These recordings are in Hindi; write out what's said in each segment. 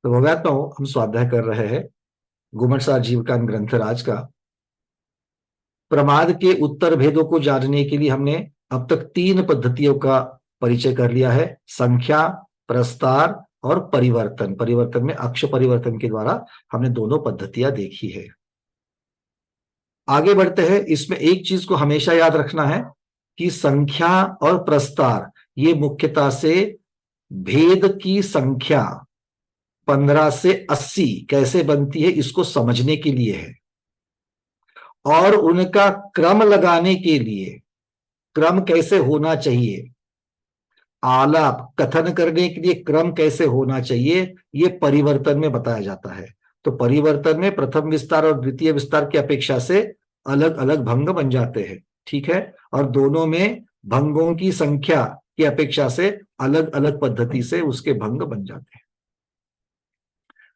तो भव्यात्मा हम स्वाध्याय कर रहे हैं गुमटसार जीवकान ग्रंथराज का। प्रमाद के उत्तर भेदों को जानने के लिए हमने अब तक 3 पद्धतियों का परिचय कर लिया है। संख्या, प्रस्तार और परिवर्तन। परिवर्तन में अक्ष परिवर्तन के द्वारा हमने दोनों पद्धतियां देखी है। आगे बढ़ते हैं। इसमें एक चीज को हमेशा याद रखना है कि संख्या और प्रस्तार ये मुख्यतः से भेद की संख्या 15 से 80 कैसे बनती है इसको समझने के लिए है, और उनका क्रम लगाने के लिए, क्रम कैसे होना चाहिए, आलाप कथन करने के लिए क्रम कैसे होना चाहिए, ये परिवर्तन में बताया जाता है। तो परिवर्तन में प्रथम विस्तार और द्वितीय विस्तार की अपेक्षा से अलग अलग भंग बन जाते हैं, ठीक है। और दोनों में भंगों की संख्या की अपेक्षा से अलग अलग पद्धति से उसके भंग बन जाते हैं।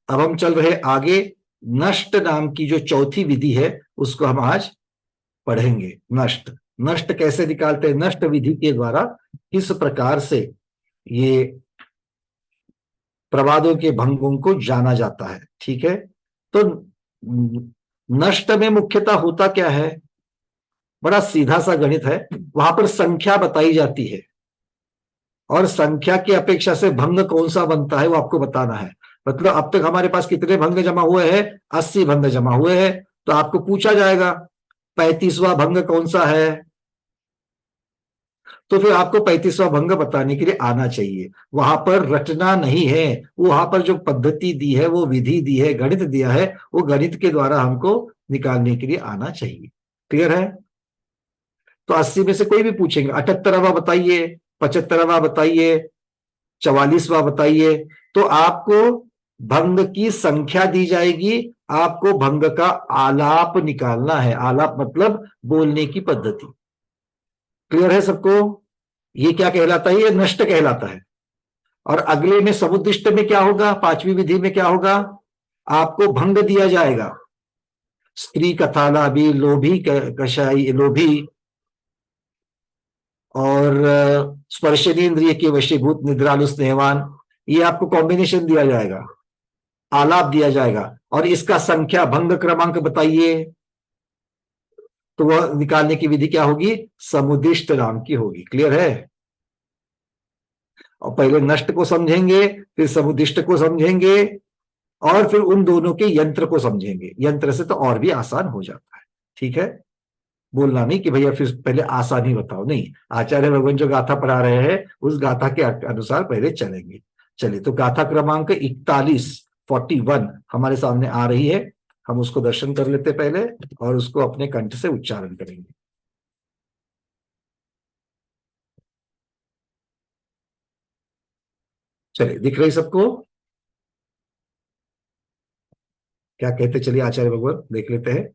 अब हम चल रहे आगे। नष्ट नाम की जो चौथी विधि है उसको हम आज पढ़ेंगे। नष्ट, नष्ट कैसे निकालते हैं, नष्ट विधि के द्वारा किस प्रकार से ये प्रवादों के भंगों को जाना जाता है, ठीक है। तो नष्ट में मुख्यतः होता क्या है, बड़ा सीधा सा गणित है। वहां पर संख्या बताई जाती है और संख्या की अपेक्षा से भंग कौन सा बनता है वो आपको बताना है। मतलब अब तक हमारे पास कितने भंग जमा हुए हैं, 80 भंग जमा हुए हैं। तो आपको पूछा जाएगा 35वां भंग कौन सा है, तो फिर आपको 35वां भंग बताने के लिए आना चाहिए। वहां पर रटना नहीं है, वहां पर जो पद्धति दी है, वो विधि दी है, गणित दिया है, वो गणित के द्वारा हमको निकालने के लिए आना चाहिए। क्लियर है। तो 80 में से कोई भी पूछेंगे, 78वां बताइए, 75वां बताइए, 44वां बताइए, तो आपको भंग की संख्या दी जाएगी। आपको भंग का आलाप निकालना है। आलाप मतलब बोलने की पद्धति। क्लियर है सबको। ये क्या कहलाता है, ये नष्ट कहलाता है। और अगले में समुद्दिष्ट में क्या होगा, 5वीं विधि में क्या होगा, आपको भंग दिया जाएगा। स्त्री कथाला भी लोभी कषाई लोभी और स्पर्शनेन्द्रिय के वशीभूत निद्रालु स्नेहवान, ये आपको कॉम्बिनेशन दिया जाएगा, आलाप दिया जाएगा। और इसका संख्या भंग क्रमांक बताइए, तो वह निकालने की विधि क्या होगी, समुदिष्ट नाम की होगी। क्लियर है। और पहले नष्ट को समझेंगे, फिर समुदिष्ट को समझेंगे, और फिर उन दोनों के यंत्र को समझेंगे। यंत्र से तो और भी आसान हो जाता है, ठीक है। बोलना नहीं कि भैया फिर पहले आसान ही बताओ, नहीं। आचार्य भगवान जो गाथा पढ़ा रहे हैं उस गाथा के अनुसार पहले चलेंगे। चलिए, तो गाथा क्रमांक 41 हमारे सामने आ रही है। हम उसको दर्शन कर लेते पहले और उसको अपने कंठ से उच्चारण करेंगे। चलिए, दिख रही सबको, क्या कहते, चलिए आचार्य भगवान देख लेते हैं।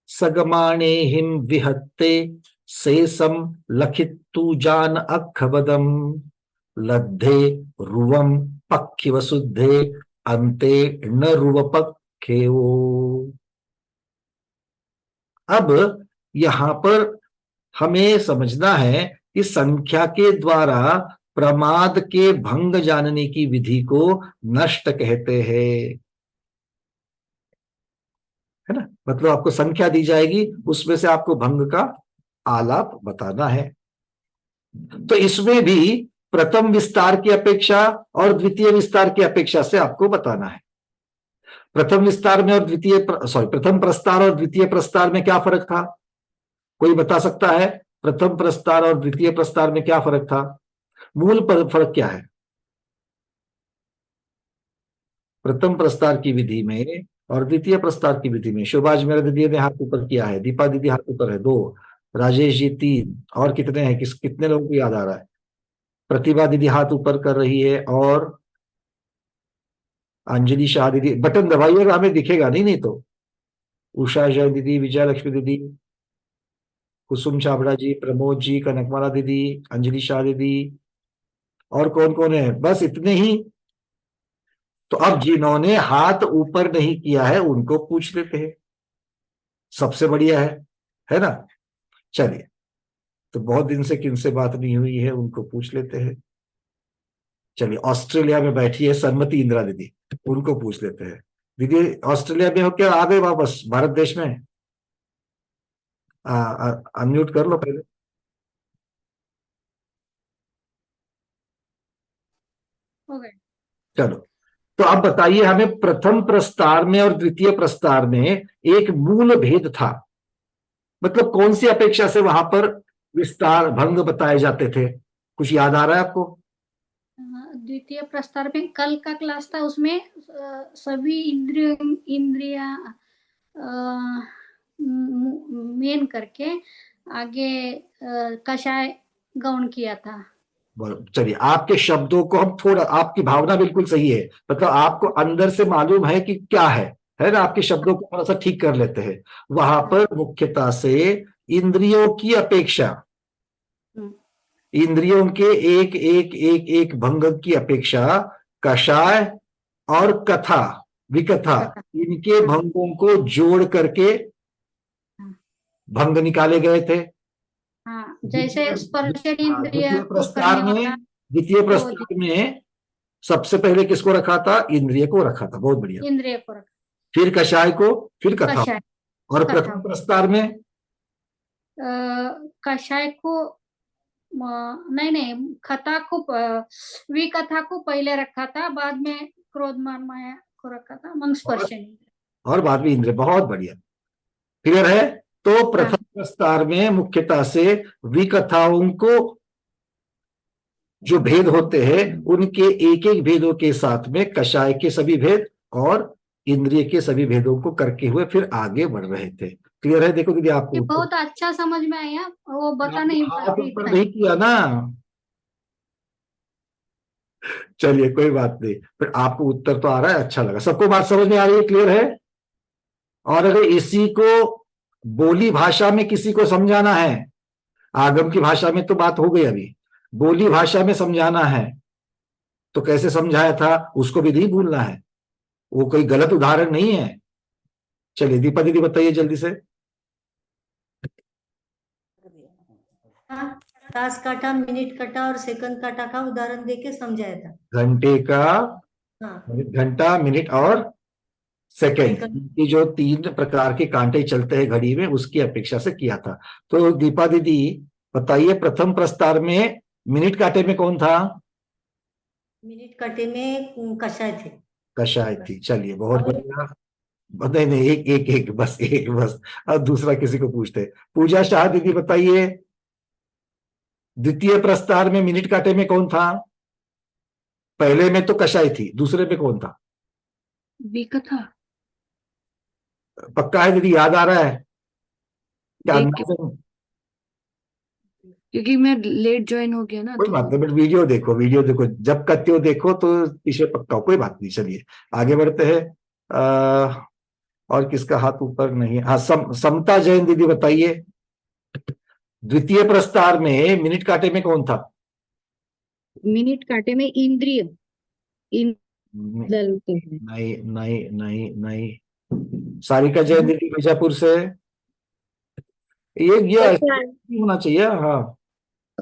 सगमाणे हिम विहत्ते शेषम लखित्तु जान अखबदम लद्धे रुवम पक्षि वसुद्धे अंते न रुव पक्षेओ। अब यहां पर हमें समझना है कि संख्या के द्वारा प्रमाद के भंग जानने की विधि को नष्ट कहते हैं, है ना। मतलब आपको संख्या दी जाएगी, उसमें से आपको भंग का आलाप बताना है। तो इसमें भी प्रथम विस्तार की अपेक्षा और द्वितीय विस्तार की अपेक्षा से आपको बताना है। प्रथम विस्तार में और प्रथम प्रस्तार और द्वितीय प्रस्तार में क्या फर्क था, कोई बता सकता है। प्रथम प्रस्तार और द्वितीय प्रस्तार में क्या फर्क था, मूल फर्क क्या है। प्रथम प्रस्तार की विधि में और द्वितीय प्रस्तार की विधि में, शोभाज मेरा दीदी ने हाथ ऊपर किया है, दीपा दीदी हाथ ऊपर है 2, राजेश जी 3, और कितने हैं, कितने लोगों को याद आ रहा है। प्रतिभा दीदी हाथ ऊपर कर रही है, और अंजलि शाह दीदी, बटन दबाइएगा हमें दिखेगा नहीं, नहीं तो। उषा जैन दीदी, विजय लक्ष्मी दीदी, कुसुम छाबड़ा जी, प्रमोद जी, कनकमाला दीदी, अंजलि शाह दीदी, और कौन कौन है, बस इतने ही। तो अब जिन्होंने हाथ ऊपर नहीं किया है उनको पूछ लेते हैं, सबसे बढ़िया है ना। चलिए, तो बहुत दिन से किनसे बात नहीं हुई है, उनको पूछ लेते हैं। चलिए, ऑस्ट्रेलिया में बैठी है सन्मति इंदिरा दीदी, उनको पूछ लेते हैं। दीदी ऑस्ट्रेलिया में हो क्या, आ गए वापस भारत देश में? अनम्यूट कर लो पहले। हो गए। चलो, तो अब बताइए हमें, प्रथम प्रस्तार में और द्वितीय प्रस्तार में एक मूल भेद था, मतलब कौन सी अपेक्षा से वहां पर विस्तार भंग बताए जाते थे? कुछ याद आ रहा है आपको? द्वितीय प्रस्तार में कल का क्लास था, उसमें सभी इंद्रिया मेन करके आगे कषाय गौण किया था। चलिए, आपके शब्दों को हम थोड़ा, आपकी भावना बिल्कुल सही है, मतलब आपको अंदर से मालूम है कि क्या है ना? आपके शब्दों को थोड़ा सा ठीक कर लेते हैं। वहां पर मुख्यतः से इंद्रियों की अपेक्षा, इंद्रियों के एक एक एक एक भंग की अपेक्षा कषाय और कथा, विकथा, इनके भंगों को जोड़ करके भंग निकाले गए थे। हाँ, जैसे स्पर्शेंद्रिय द्वितीय को करने प्रस्तार वाला में, द्वितीय प्रस्तार में सबसे पहले किसको रखा था? इंद्रिय को रखा था। बहुत बढ़िया। इंद्रिय को रखा, फिर कषाय को, फिर कथा। कषाय, और कथा प्रथम प्रस्तार में कषाय को नहीं नहीं, कथा को विकथा को पहले रखा था, बाद में क्रोध मान माया को रखा था, मंग स्पर्शेंद्रिय और बाद में इंद्रिय। बहुत बढ़िया, क्लियर है। तो प्रथम प्रस्तार में मुख्यतः से विकथाओं को जो भेद होते हैं उनके एक एक भेदों के साथ में कषाय के सभी भेद और इंद्रिय के सभी भेदों को करके हुए फिर आगे बढ़ रहे थे। क्लियर है? देखो दीदी, आपको बहुत अच्छा समझ में आया, वो बता नहीं हाथ पाती ऊपर इतना। नहीं किया ना। चलिए कोई बात नहीं, फिर आपको उत्तर तो आ रहा है, अच्छा लगा। सबको बात समझ में आ रही है? क्लियर है? और अगर इसी को बोली भाषा में किसी को समझाना है, आगम की भाषा में तो बात हो गई, अभी बोली भाषा में समझाना है तो कैसे समझाया था उसको भी नहीं भूलना है, वो कोई गलत उदाहरण नहीं है। चलिए दीपा दीदी बताइए जल्दी से। ताश काटा, मिनट काटा और सेकंड काटा का उदाहरण देके समझाया था। घंटे का, हाँ, घंटा, मिनट और सेकंड, की जो 3 प्रकार के कांटे चलते हैं घड़ी में, उसकी अपेक्षा से किया था। तो दीपा दीदी बताइए, प्रथम प्रस्तार में मिनट कांटे में कौन था? मिनट काटे में कषाय थे। कषाय थी। चलिए बहुत बढ़िया। नहीं नहीं, एक एक एक बस, एक बस। अब दूसरा किसी को पूछते हैं। पूजा शाह दीदी बताइए, द्वितीय प्रस्तार में मिनट कांटे में कौन था? पहले में तो कषाय थी, दूसरे पे कौन था? विकथा। पक्का है दीदी? याद आ रहा है क्या? देख के, अंदाज़न? क्योंकि मैं लेट ज्वाइन हो गया ना कोई तो। बात नहीं, बट वीडियो देखो, वीडियो देखो, जब करते हो देखो तो पीछे पक्का हो। कोई बात नहीं, चलिए आगे बढ़ते हैं। और किसका हाथ ऊपर नहीं है? हाँ, समता जैन दीदी बताइए, द्वितीय प्रस्तार में मिनट कांटे में कौन था? मिनट काटे में इंद्रिय, नहीं नहीं नहीं नहीं। सारिका जैन दीदी बीजापुर से, ये ऐसे नहीं होना चाहिए। हाँ,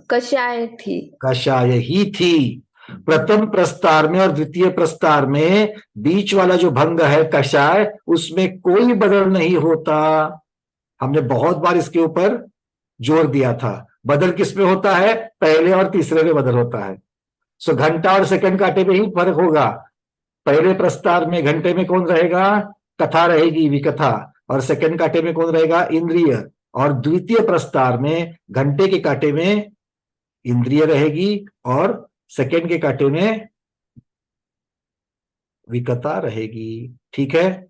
कषाय थी। कषाय ही थी। प्रथम प्रस्तार में और द्वितीय प्रस्तार में बीच वाला जो भंग है कषाय, उसमें कोई बदल नहीं होता। हमने बहुत बार इसके ऊपर जोर दिया था। बदल किस में होता है? पहले और तीसरे में बदल होता है। सो घंटा और सेकंड कांटे में ही फर्क होगा। पहले प्रस्तार में घंटे में कौन रहेगा? कथा रहेगी, विकथा। और सेकंड कांटे में कौन रहेगा? इंद्रिय। और द्वितीय प्रस्तार में घंटे के कांटे में इंद्रिय रहेगी और सेकंड के कांटे में विकथा रहेगी। ठीक है?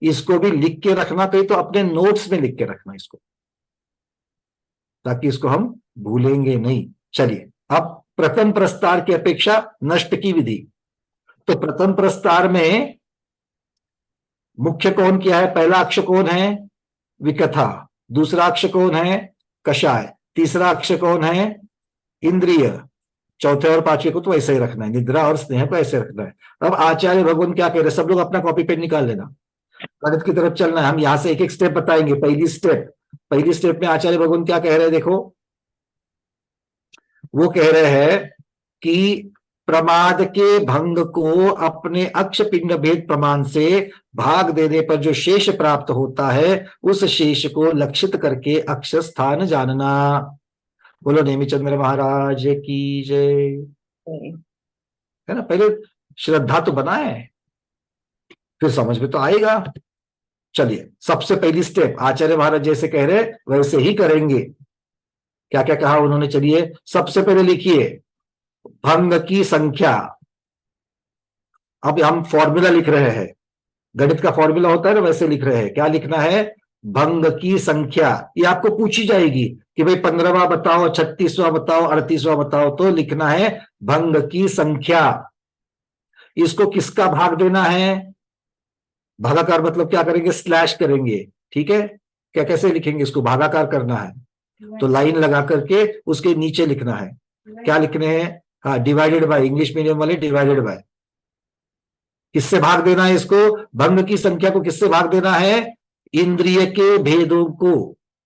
इसको भी लिख के रखना, कहीं तो अपने नोट्स में लिख के रखना इसको, ताकि इसको हम भूलेंगे नहीं। चलिए, अब प्रथम प्रस्तार की अपेक्षा नष्ट की विधि। तो प्रथम प्रस्तार में मुख्य कौन क्या है? पहला अक्ष कौन है? विकथा। दूसरा अक्ष कौन है? कषाय। तीसरा अक्ष कौन है? इंद्रिय। चौथे और पांचवे को तो ऐसे ही रखना है, निद्रा और स्नेह को ऐसे रखना है। अब आचार्य भगवान क्या कह रहे हैं? सब लोग अपना कॉपी पेन निकाल लेना, गणित की तरफ चलना है। हम यहां से एक एक स्टेप बताएंगे। पहली स्टेप में आचार्य भगवान क्या कह रहे हैं? देखो, वो कह रहे हैं कि प्रमाद के भंग को अपने अक्ष पिंड भेद प्रमाण से भाग देने पर जो शेष प्राप्त होता है उस शेष को लक्षित करके अक्ष स्थान जानना। बोलो नेमिचंद्र महाराज की जय। है ना, पहले श्रद्धा तो बनाए फिर समझ में तो आएगा। चलिए, सबसे पहली स्टेप आचार्य महाराज जैसे कह रहे वैसे ही करेंगे। क्या क्या कहा उन्होंने, चलिए सबसे पहले लिखिए भंग की संख्या। अब हम फॉर्मूला लिख रहे हैं, गणित का फॉर्मूला होता है ना, वैसे लिख रहे हैं। क्या लिखना है, भंग की संख्या। ये आपको पूछी जाएगी कि भाई 15वां बताओ, 36वां बताओ, 38वां बताओ, तो लिखना है भंग की संख्या। इसको किसका भाग देना है, भागाकार मतलब क्या करेंगे, स्लैश करेंगे। ठीक है, क्या कैसे लिखेंगे इसको, भागाकार करना है तो लाइन लगा करके उसके नीचे लिखना है। क्या लिखने हैं, हाँ डिवाइडेड बाय, इंग्लिश मीडियम वाले डिवाइडेड बाय। किससे भाग देना है इसको, भंग की संख्या को किससे भाग देना है, इंद्रिय के भेदों को।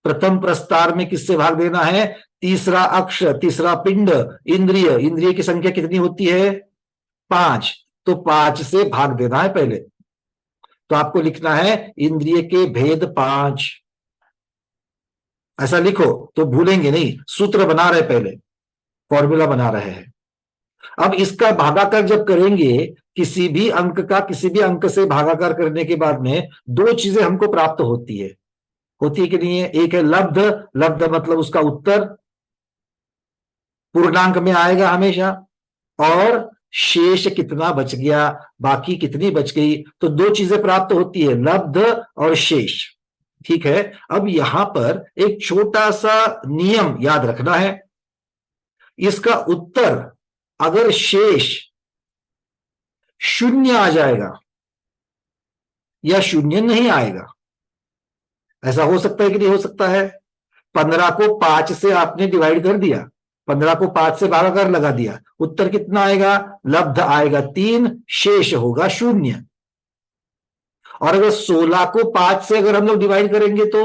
प्रथम प्रस्तार में किससे भाग देना है, तीसरा अक्ष, तीसरा पिंड, इंद्रिय। इंद्रिय की संख्या कितनी होती है, 5, तो 5 से भाग देना है पहले। तो आपको लिखना है इंद्रिय के भेद 5, ऐसा लिखो तो भूलेंगे नहीं। सूत्र बना रहे, पहले फॉर्मूला बना रहे हैं। अब इसका भागाकार जब करेंगे, किसी भी अंक का किसी भी अंक से भागाकार करने के बाद में 2 चीजें हमको प्राप्त होती है कि नहीं है। एक है लब्ध, लब्ध मतलब उसका उत्तर पूर्णांक में आएगा हमेशा, और शेष कितना बच गया, बाकी कितनी बच गई। तो 2 चीजें प्राप्त होती है, लब्ध और शेष। ठीक है, अब यहां पर एक छोटा सा नियम याद रखना है। इसका उत्तर अगर शेष 0 आ जाएगा या 0 नहीं आएगा, ऐसा हो सकता है कि नहीं हो सकता है। 15 को 5 से आपने डिवाइड कर दिया, 15 को 5 से भागाकार लगा दिया, उत्तर कितना आएगा, लब्ध आएगा 3, शेष होगा 0। और अगर 16 को 5 से अगर हम लोग डिवाइड करेंगे तो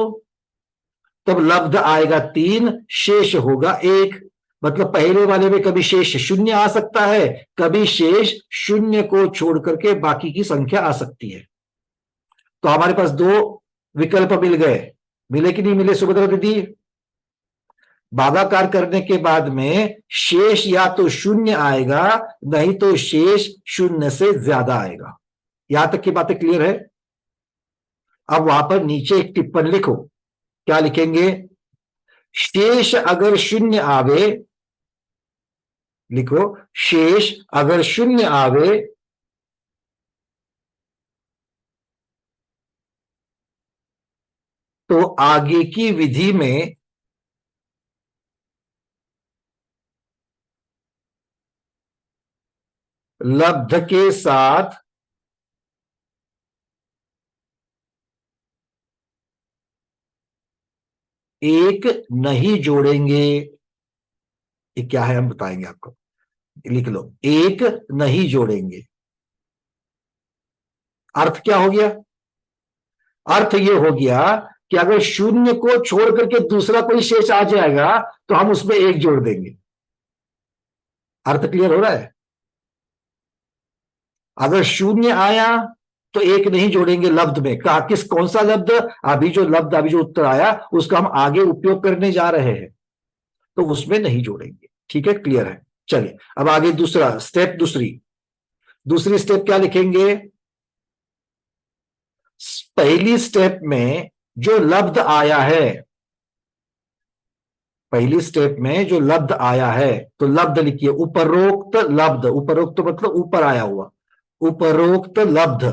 तब लब्ध आएगा 3, शेष होगा 1। मतलब पहले वाले में कभी शेष 0 आ सकता है, कभी शेष 0 को छोड़ करके बाकी की संख्या आ सकती है। तो हमारे पास 2 विकल्प मिल गए, मिले कि नहीं मिले सुभद्रा दीदी। भागाकार करने के बाद में शेष या तो 0 आएगा, नहीं तो शेष 0 से ज्यादा आएगा। यहां तक की बातें क्लियर है। अब वहां पर नीचे एक टिप्पणी लिखो, क्या लिखेंगे, शेष अगर 0 आवे, लिखो शेष अगर 0 आवे तो आगे की विधि में लब्ध के साथ एक नहीं जोड़ेंगे। ये क्या है हम बताएंगे आपको, लिख लो, एक नहीं जोड़ेंगे। अर्थ क्या हो गया, अर्थ ये हो गया कि अगर 0 को छोड़ करके दूसरा कोई शेष आ जाएगा तो हम उसमें 1 जोड़ देंगे। अर्थ क्लियर हो रहा है। अगर 0 आया तो 1 नहीं जोड़ेंगे लब्ध में। कहा किस, कौन सा लब्ध, अभी जो लब्ध, अभी जो उत्तर आया उसका हम आगे उपयोग करने जा रहे हैं, तो उसमें नहीं जोड़ेंगे। ठीक है, क्लियर है। चलिए अब आगे दूसरा स्टेप, दूसरी स्टेप क्या लिखेंगे। पहली स्टेप में जो लब्ध आया है, पहली स्टेप में जो लब्ध आया है, तो लब्ध लिखिए उपरोक्त लब्ध। उपरोक्त मतलब ऊपर आया हुआ, उपरोक्त लब्ध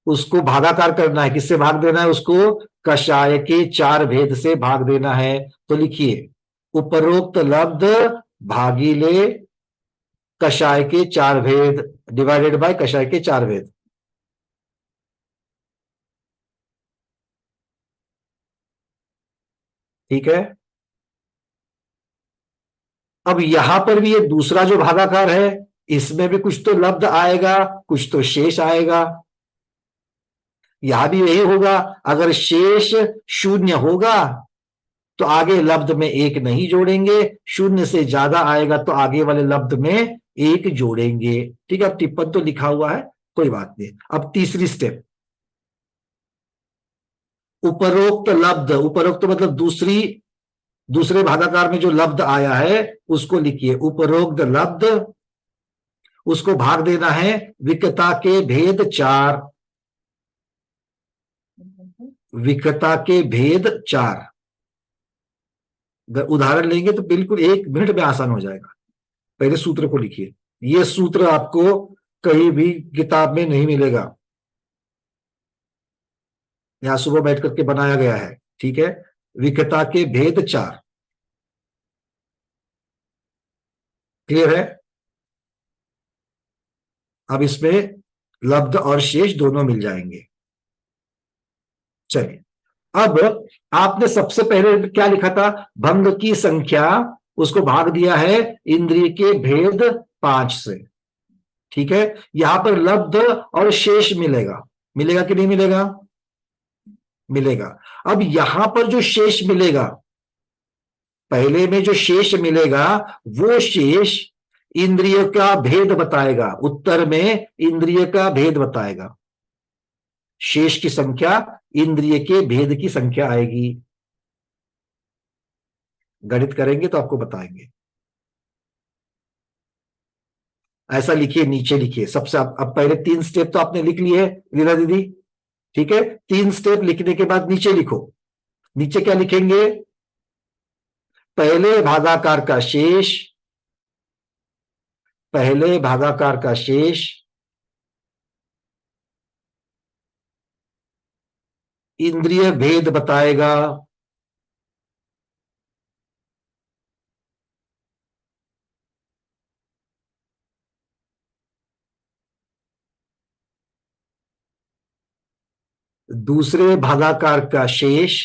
उसको भागाकार करना है। किससे भाग देना है उसको, कषाय के 4 भेद से भाग देना है। तो लिखिए उपरोक्त लब्ध भागीले कषाय के 4 भेद, डिवाइडेड बाय कषाय के 4 भेद। ठीक है, अब यहां पर भी ये दूसरा जो भागाकार है, इसमें भी कुछ तो लब्ध आएगा, कुछ तो शेष आएगा। यहां भी यही होगा, अगर शेष शून्य होगा तो आगे लब्ध में एक नहीं जोड़ेंगे, शून्य से ज्यादा आएगा तो आगे वाले लब्ध में एक जोड़ेंगे। ठीक है, अब टिप्पण तो लिखा हुआ है, कोई बात नहीं। अब तीसरी स्टेप, उपरोक्त लब्ध, उपरोक्त मतलब दूसरे भागाकार में जो लब्ध आया है उसको लिखिए। उपरोक्त लब्ध, उसको भाग देना है विकता के भेद 4, विकता के भेद 4। उदाहरण लेंगे तो बिल्कुल 1 मिनट में आसान हो जाएगा। पहले सूत्र को लिखिए, यह सूत्र आपको कहीं भी किताब में नहीं मिलेगा, यहां सुबह बैठ करके बनाया गया है। ठीक है, विकता के भेद 4, क्लियर है? अब इसमें लब्ध और शेष दोनों मिल जाएंगे। चलिए, अब आपने सबसे पहले क्या लिखा था? भंग की संख्या, उसको भाग दिया है इंद्रिय के भेद 5 से। ठीक है, यहां पर लब्ध और शेष मिलेगा, मिलेगा कि नहीं मिलेगा? मिलेगा। अब यहां पर जो शेष मिलेगा, पहले में जो शेष मिलेगा वो शेष इंद्रिय का भेद बताएगा, उत्तर में इंद्रिय का भेद बताएगा। शेष की संख्या इंद्रिय के भेद की संख्या आएगी। गणित करेंगे तो आपको बताएंगे। ऐसा लिखिए, नीचे लिखिए सबसे। अब पहले 3 स्टेप तो आपने लिख लिए लीला दीदी, ठीक है? 3 स्टेप लिखने के बाद नीचे लिखो। नीचे क्या लिखेंगे? पहले भागाकार का शेष, पहले भागाकार का शेष इंद्रिय भेद बताएगा, दूसरे भागाकार का शेष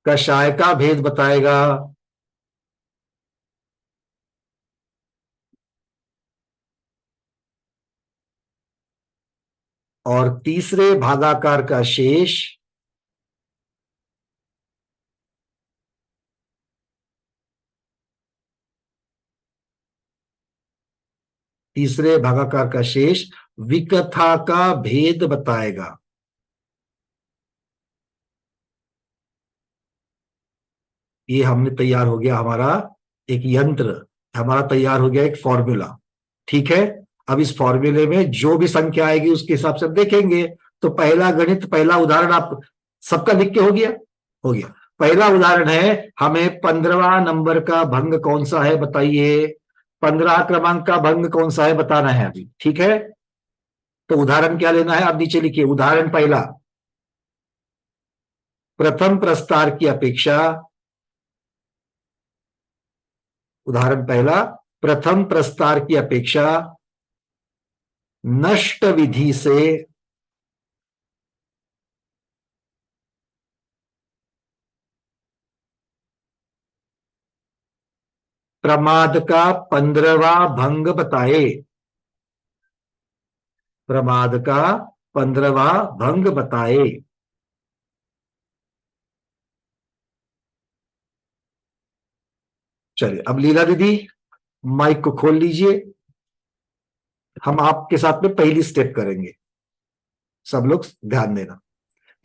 कषाय का भेद बताएगा, और तीसरे भागाकार का शेष तीसरे भागाकार का शेष विकथा का भेद बताएगा। ये हमने तैयार हो गया, हमारा एक यंत्र, हमारा तैयार हो गया एक फॉर्मूला। ठीक है, अब इस फॉर्मूले में जो भी संख्या आएगी उसके हिसाब से देखेंगे। तो पहला गणित, पहला उदाहरण आप सबका लिख के हो गया? हो गया। पहला उदाहरण है, हमें 15वां नंबर का भंग कौन सा है बताइए। 15 क्रमांक का भंग कौन सा है बताना है अभी। ठीक है, तो उदाहरण क्या लेना है आप नीचे लिखिए। उदाहरण पहला, प्रथम प्रस्तार की अपेक्षा, उदाहरण पहला, प्रथम प्रस्तार की अपेक्षा नष्ट विधि से प्रमाद का 15वां भंग बताए, प्रमाद का 15वां भंग बताए। चलिए, अब लीला दीदी माइक को खोल लीजिए, हम आपके साथ में पहली स्टेप करेंगे। सब लोग ध्यान देना।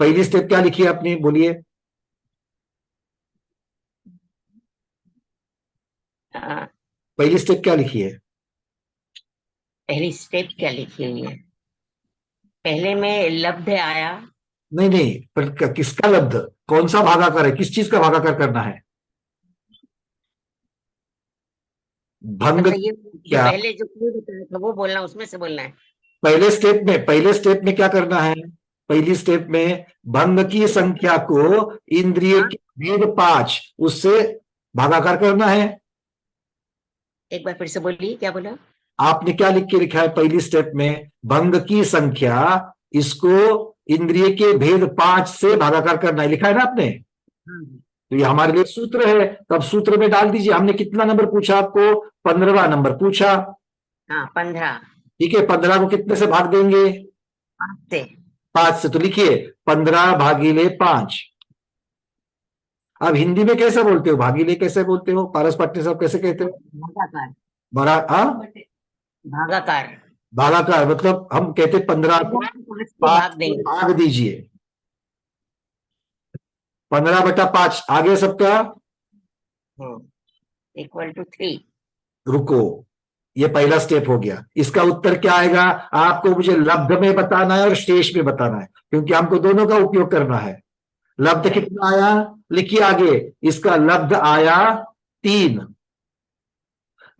पहली स्टेप क्या लिखी है आपने, बोलिए। पहली स्टेप क्या लिखी है? पहली स्टेप क्या लिखी हुई है? पहले में लब्ध आया। नहीं नहीं, पर किसका लब्ध, कौन सा भागाकार है, किस चीज का भागाकार करना है? भंग बताइए, क्या? पहले जो क्लू बताया था वो बोलना, उसमें से बोलना है। पहले स्टेप में क्या करना है? पहली स्टेप में भंग की संख्या को इंद्रिय के भेद 5 उससे भागाकार करना है। एक बार फिर से बोलिए, क्या बोला आपने? क्या लिख के लिखा है पहली स्टेप में? भंग की संख्या, इसको इंद्रिय के भेद 5 से भागाकार करना है, लिखा है ना आपने? तो ये हमारे लिए सूत्र है, तब सूत्र में डाल दीजिए। हमने कितना नंबर पूछा आपको? 15वां नंबर पूछा। हाँ 15 ठीक है, 15 को कितने से भाग देंगे? 5 से। 5 से। तो लिखिए 15 भागीले 5। अब हिंदी में कैसे बोलते हो? भागीले कैसे बोलते हो? पारस पाटनी साहब कैसे कहते हो? भागाकार। बड़ा भागाकार। भागाकार मतलब हम कहते 15 को 5 से 5 भाग से देंगे। भाग दीजिए। 15/5 आगे सबका इक्वल टू 3। रुको, ये पहला स्टेप हो गया। इसका उत्तर क्या आएगा? आपको मुझे लब्ध में बताना है और शेष में बताना है, क्योंकि हमको दोनों का उपयोग करना है। लब्ध कितना आया? लिखिए आगे, इसका लब्ध आया 3।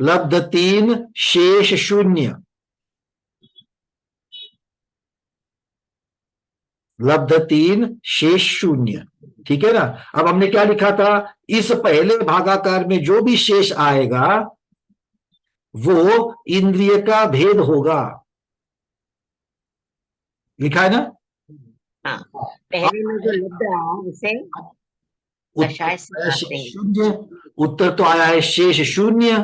लब्ध 3, शेष 0। लब्ध 3, शेष 0। ठीक है ना? अब हमने क्या लिखा था? इस पहले भागाकार में जो भी शेष आएगा वो इंद्रिय का भेद होगा। लिखा है ना? हाँ, पहले में जो लब्ध आया उसे कषाय से उत्तर भाग शेष देंगे। 0। उत्तर तो आया है शेष 0,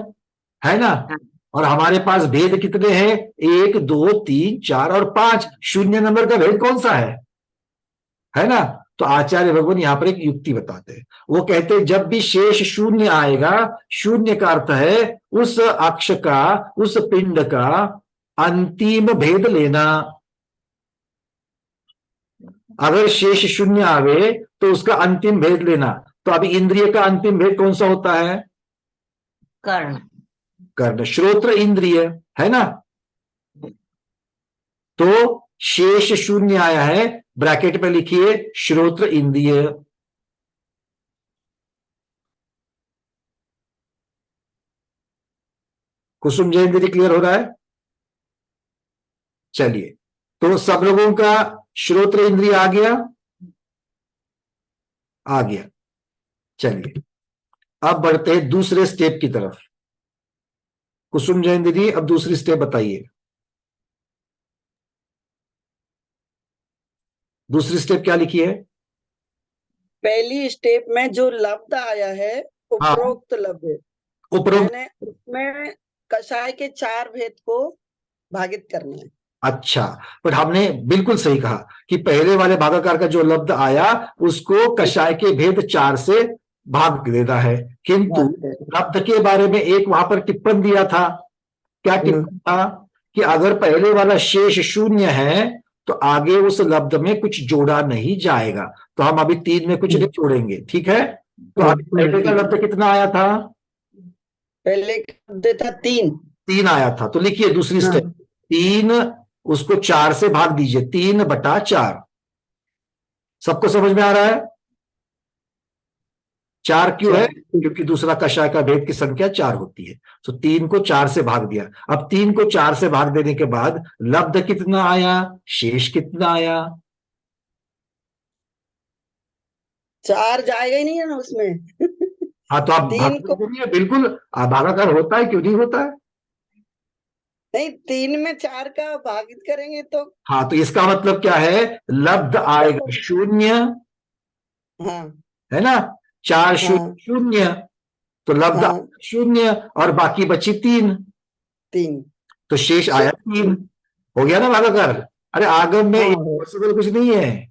है ना? हाँ। और हमारे पास भेद कितने हैं? 1 2 3 4 और 5। 0 नंबर का भेद कौन सा है ना? तो आचार्य भगवान यहां पर एक युक्ति बताते हैं। वो कहते हैं जब भी शेष 0 आएगा, 0 का अर्थ है उस अक्ष का, उस पिंड का अंतिम भेद लेना। अगर शेष 0 आवे तो उसका अंतिम भेद लेना। तो अभी इंद्रिय का अंतिम भेद कौन सा होता है? कर्ण। कर्ण। श्रोत्र इंद्रिय, है ना? तो शेष 0 आया है, ब्रैकेट में लिखिए श्रोत्र इंद्रिय। कुसुम जैन दीदी क्लियर हो रहा है? चलिए, तो सब लोगों का श्रोत्र इंद्रिय आ गया? आ गया। चलिए, अब बढ़ते हैं दूसरे स्टेप की तरफ। कुसुम जैन दीदी अब दूसरी स्टेप बताइए। दूसरी स्टेप क्या लिखी है? पहली स्टेप में जो लब्ध आया है हाँ। उपरोक्त लब्ध, उपरोक्त। मैंने उसमें कषाय के 4 भेद को भागित करना है। अच्छा, पर हमने बिल्कुल सही कहा कि पहले वाले भागाकार का जो लब्ध आया उसको कषाय के भेद 4 से भाग देना है। किंतु लब्ध के बारे में एक वहां पर टिप्पण दिया था। क्या टिप्पण था? कि अगर पहले वाला शेष 0 है तो आगे उस लब्ध में कुछ जोड़ा नहीं जाएगा। तो हम अभी 3 में कुछ नहीं जोड़ेंगे, ठीक है? तो अभी पहले का लब्ध कितना आया था? पहले का लब्ध था 3। 3 आया था। तो लिखिए दूसरी स्टेप, 3 उसको 4 से भाग दीजिए, 3/4। सबको समझ में आ रहा है? 4 क्यों है? क्योंकि दूसरा कषाय का भेद की संख्या 4 होती है। तो 3 को 4 से भाग दिया। अब 3 को 4 से भाग देने के बाद लब्ध कितना आया, शेष कितना आया? 4 जाएगा ही नहीं है ना उसमें। हाँ, तो आप 3 को बिल्कुल भागाकार होता है, क्यों नहीं होता है? नहीं, 3 में 4 का भागित करेंगे तो हाँ, तो इसका मतलब क्या है? लब्ध आएगा 0, हाँ है ना? 4 0 हाँ 0, तो लब्ध हाँ 0 और बाकी बची 3। 3। तो शेष आया 3। हो गया ना भागाकार? अरे आगम में हाँ, इम्पॉसिबल कुछ नहीं है,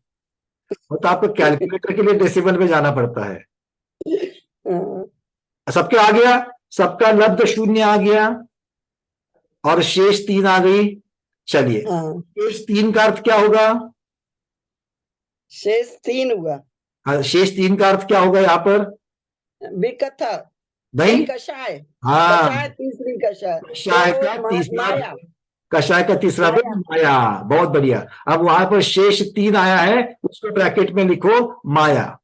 वो तो आपको कैलकुलेटर के लिए डेसिमल में जाना पड़ता है। हाँ, सबके आ गया, सबका लब्ध 0 आ गया और शेष 3 आ गई। चलिए, हाँ। शेष 3 का अर्थ क्या होगा? शेष 3 हुआ। हाँ, शेष 3 का अर्थ क्या होगा यहाँ पर? विकथा नहीं, कषाय। हाँ, कषाय तीसरी कषाय कषाय का तो तीसरा, माया। कषाय का तीसरा भेद माया। बहुत बढ़िया। अब वहां पर शेष 3 आया है, उसको ब्रैकेट में लिखो माया।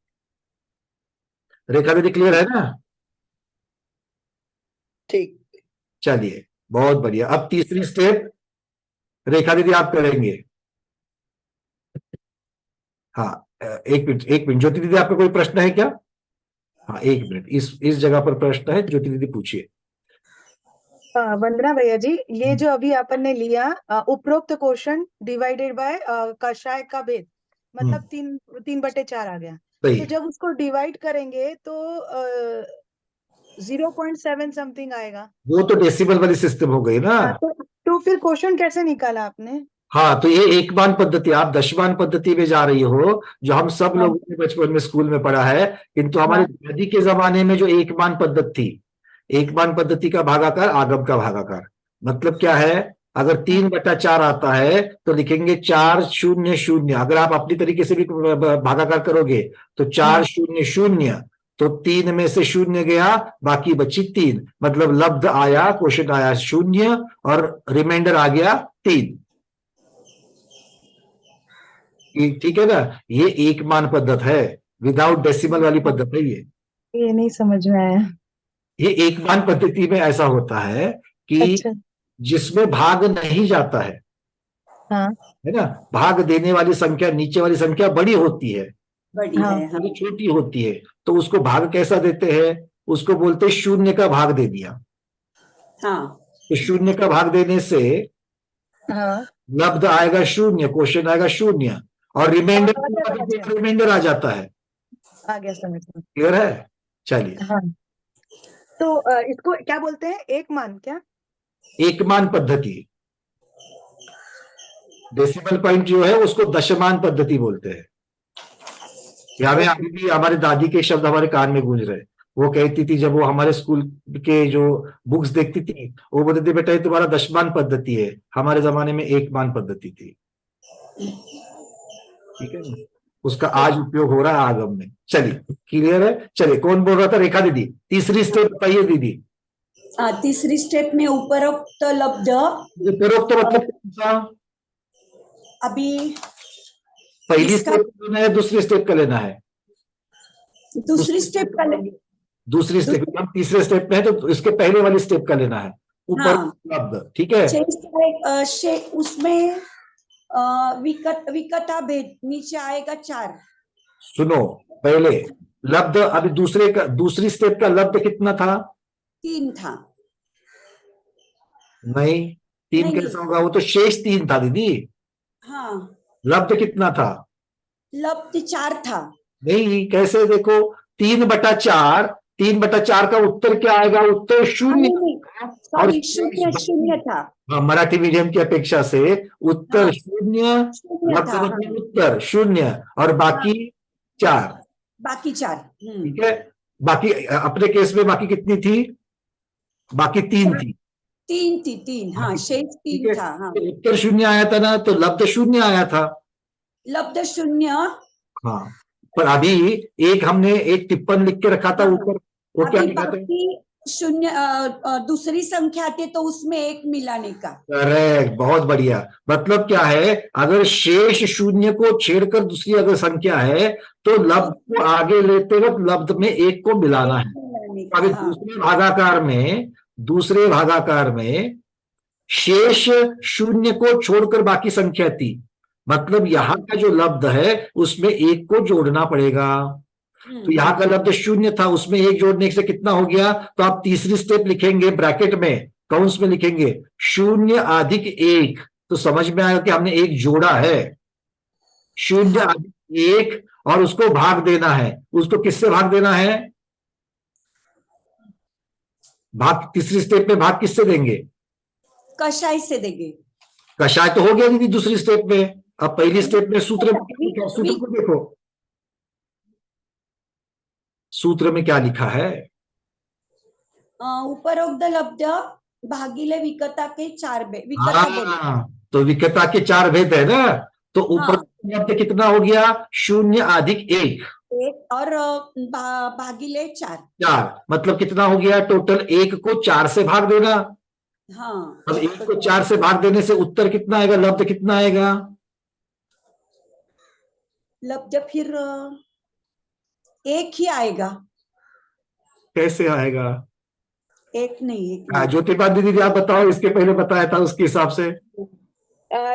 रेखा दीदी क्लियर है ना? ठीक। चलिए, बहुत बढ़िया। अब तीसरी स्टेप रेखा दीदी आप करेंगे। हाँ, एक मिनट ज्योति दीदी, आपका कोई प्रश्न है क्या? हाँ, 1 मिनट, इस जगह पर प्रश्न है, ज्योति दीदी पूछिए। वंदना भैया जी, ये जो अभी अपन ने लिया उपरोक्त क्वेश्चन डिवाइडेड बाय कषाय का भेद, मतलब 3/4 आ गया। सही तो है। जब उसको डिवाइड करेंगे तो 0.7 समथिंग आएगा। वो तो डेसिमल वाली सिस्टम हो गई ना। हाँ, तो फिर क्वेश्चन कैसे निकाला आपने? हाँ, तो ये एक मान पद्धति, आप दशमान पद्धति में जा रही हो, जो हम सब हाँ। लोगों ने बचपन में स्कूल में पढ़ा है, किंतु हमारे हाँ। दादी के जमाने में जो एक मान पद्धति थी, एक मान पद्धति का भागाकार आगम का भागाकार, मतलब क्या है, अगर 3/4 आता है तो लिखेंगे 400। अगर आप अपनी तरीके से भी भागाकार करोगे तो 400, तो 3 में से 0 गया, बाकी बची 3, मतलब लब्ध आया, क्वेश्चन आया 0 और रिमाइंडर आ गया 3। ठीक है ना, ये एक मान पद्धत है, विदाउट डेसिमल वाली पद्धत है ये नहीं समझ में आया। ये एक मान पद्धति में ऐसा होता है कि अच्छा। जिसमें भाग नहीं जाता है, हाँ। है ना, भाग देने वाली संख्या, नीचे वाली संख्या बड़ी होती है, बड़ी हाँ। है, हाँ। ये छोटी होती है, तो उसको भाग कैसा देते हैं, उसको बोलते हैं 0 का भाग दे दिया। हाँ। तो 0 का भाग देने से हाँ। लब्ध आएगा 0, क्वेश्चन आएगा 0 और रिमाइंडर आ जाता है। आ गया समझ में। क्लियर है? चलिए, हाँ, तो इसको क्या बोलते हैं, एक मान क्या? एक मान पद्धति, डेसिमल पॉइंट जो है उसको दशमान पद्धति बोलते हैं। हमें अभी भी हमारे दादी के शब्द हमारे कान में गूंज रहे। वो कहती थी, जब वो हमारे स्कूल के जो बुक्स देखती थी, वो बोलते थे, बेटा ये तुम्हारा दशमान पद्धति है, हमारे जमाने में एक मान पद्धति थी। ठीक है ना, उसका आज उपयोग हो रहा है आगम में। चलिए, क्लियर है? चलिए, कौन बोल रहा था? रेखा दीदी, तीसरी स्टेप बताइए दीदी। तीसरी स्टेप में उपरोक्त लब्ध, उपरोक्त मतलब कौन सा? अभी पहली इसका- स्टेप का लेना है, दूसरी स्टेप का लेना है? दूसरी स्टेप का दूसरी स्टेप, हम तीसरे स्टेप में है तो इसके पहले वाली स्टेप का लेना है, ऊपर हाँ। लब्ध। ठीक है, उसमें विकता भेद नीचे आएगा 4। सुनो, पहले लब्ध, अभी दूसरी स्टेप का लब्ध कितना था? 3 था। नहीं, 3 नहीं। कैसा होगा? वो तो शेष 3 था दीदी। हाँ, लब्ध कितना था? लब्ध 4 था। नहीं, कैसे? देखो, 3/4, 3/4 का उत्तर क्या आएगा? उत्तर 0। और सॉरी, 0 था। हाँ, मराठी मीडियम की अपेक्षा से उत्तर हाँ। 0, 0 लब्ध था, मतलब उत्तर 0 और बाकी 4। बाकी 4। ठीक है, बाकी अपने केस में बाकी कितनी थी? बाकी 3 थी। 3 थी, 3। हाँ, शेष ठीक 3 है, था। हाँ, तो उत्तर 0 आया था ना, तो लब्ध 0 आया था। लब्ध 0। हाँ, पर अभी एक हमने एक टिप्पण लिख के रखा था हाँ। ऊपर, वो क्या अभी लिखा था? बाकी 0 दूसरी संख्या थी तो उसमें 1 मिलाने का। करेक्ट, बहुत बढ़िया। मतलब क्या है, अगर शेष 0 को छेड़कर दूसरी अगर संख्या है तो लब्ध को आगे लेते वक्त लब्ध में 1 को मिलाना है। मिलाने का, अभी हाँ। दूसरे भागाकार में शेष 0 को छोड़कर बाकी संख्या थी, मतलब यहाँ का जो लब्ध है उसमें 1 को जोड़ना पड़ेगा। तो यहाँ का लब्ध 0 था, उसमें 1 जोड़ने से कितना हो गया? तो आप तीसरी स्टेप लिखेंगे, ब्रैकेट में काउंस में लिखेंगे 0 अधिक 1, तो समझ में आएगा कि हमने 1 जोड़ा है। 0 अधिक 1 और उसको भाग देना है। उसको किससे भाग देना है? भाग तीसरी स्टेप में भाग किससे देंगे? कशाई से देंगे। कषाय तो हो गया दीदी दूसरी स्टेप में। अब पहली स्टेप में सूत्र में क्या लिखा है? सूत्र को देखो, सूत्र में क्या लिखा है? उपरोक्त लब्ध भागिले विकता के 4 विकता बोले। तो विकता के 4 भेद है ना, तो ऊपर लब्ध कितना हो गया? 0 अधिक 1 और भागिले 4। 4 मतलब कितना हो गया? टोटल 1 को 4 से भाग देना। हाँ, अब 1 को 4 से भाग देने से उत्तर कितना आएगा? लब्ध कितना आएगा? लब्ध फिर 1 ही आएगा। कैसे आएगा? 1 नहीं, 1 ज्योतिबा दीदी आप बताओ, इसके पहले बताया था उसके हिसाब से।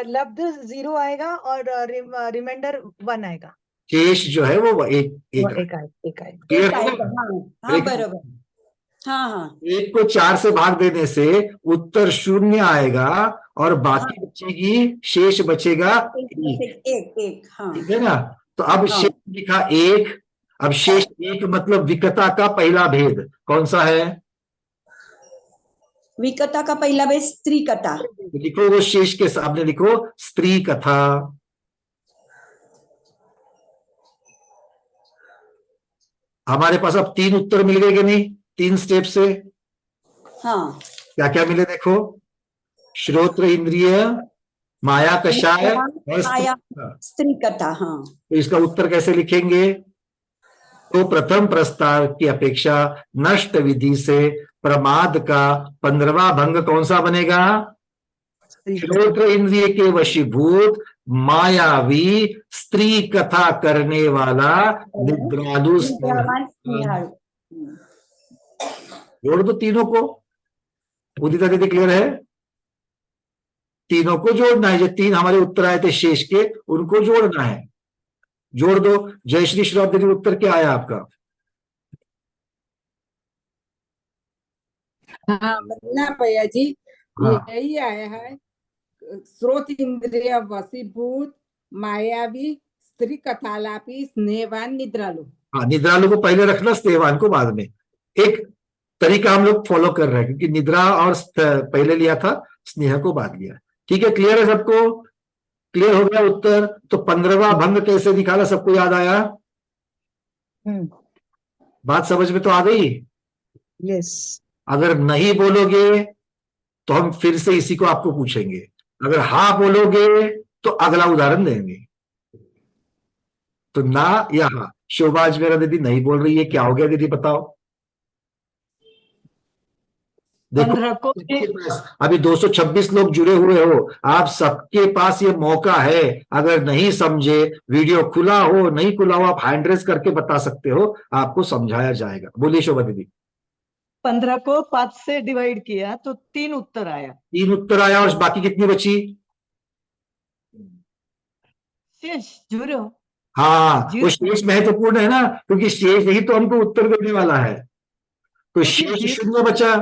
लब्ध 0 आएगा और रिमाइंडर 1 आएगा। शेष जो है वो एक एक आएगा। क्लियर आएगा। हाँ, बरोबर। हाँ, हाँ। 1 को 4 से भाग देने से उत्तर 0 आएगा और बाकी बचेगी, शेष बचेगा 1। एक। हाँ, ठीक है ना? तो अब शेष लिखा 1। अब शेष एक मतलब विकता का पहला भेद कौन सा है? विकता का पहला भेद स्त्री कथा। तो लिखो वो शेष के सामने लिखो स्त्री कथा। हमारे पास अब 3 उत्तर मिल गए कि नहीं? 3 स्टेप से हाँ, क्या क्या मिले देखो? श्रोत्र इंद्रिय, माया कषाय और स्त्री माया कथा। स्त्री कथा। हाँ, तो इसका उत्तर कैसे लिखेंगे? तो प्रथम प्रस्ताव की अपेक्षा नष्ट विधि से प्रमाद का 15वां भंग कौन सा बनेगा? श्रोत्र इंद्रिय के वशीभूत मायावी स्त्री कथा करने वाला निद्रालु निद्रावान स्नेहाळू। जोड़ दो तीनों को। उदिता दीदी क्लियर है? तीनों को जोड़ना है। जो 3 हमारे उत्तर आए थे शेष के, उनको जोड़ना है। जोड़ दो। जयश्री श्रॉफ दीदी उत्तर क्या आया आपका? हाँ वंदना भैया जी, हाँ। यही आया है। स्रोत इंद्रिय वशीभूत मायावी स्त्री कथालापी स्नेहवान निद्रालु। हाँ, निद्रालु को पहले रखना, स्नेहवान को बाद में। एक तरीका हम लोग फॉलो कर रहे हैं, क्योंकि निद्रा और पहले लिया था, स्नेह को बाद लिया। ठीक है, क्लियर है सबको? क्लियर हो गया उत्तर? तो 15वां भंग कैसे निकाला, सबको याद आया? बात समझ में तो आ गई? यस। अगर नहीं बोलोगे तो हम फिर से इसी को आपको पूछेंगे। अगर हाँ बोलोगे तो अगला उदाहरण देंगे। तो ना या हाँ। शोभा आज मेरा दीदी नहीं बोल रही है, क्या हो गया दीदी बताओ? देखो, 15 को अभी 226 लोग जुड़े हुए हो, आप सबके पास ये मौका है। अगर नहीं समझे, वीडियो खुला हो नहीं खुला हो, आप हैंड रेज करके बता सकते हो, आपको समझाया जाएगा। बोलिए शोभा दीदी। 15 को 5 से डिवाइड किया तो 3 उत्तर आया। 3 उत्तर आया, और बाकी कितनी बची? शेष 0। हाँ, वो 0 शेष महत्वपूर्ण है ना, क्योंकि शेष ही तो हमको उत्तर देने वाला है। तो शेष 0 बचा।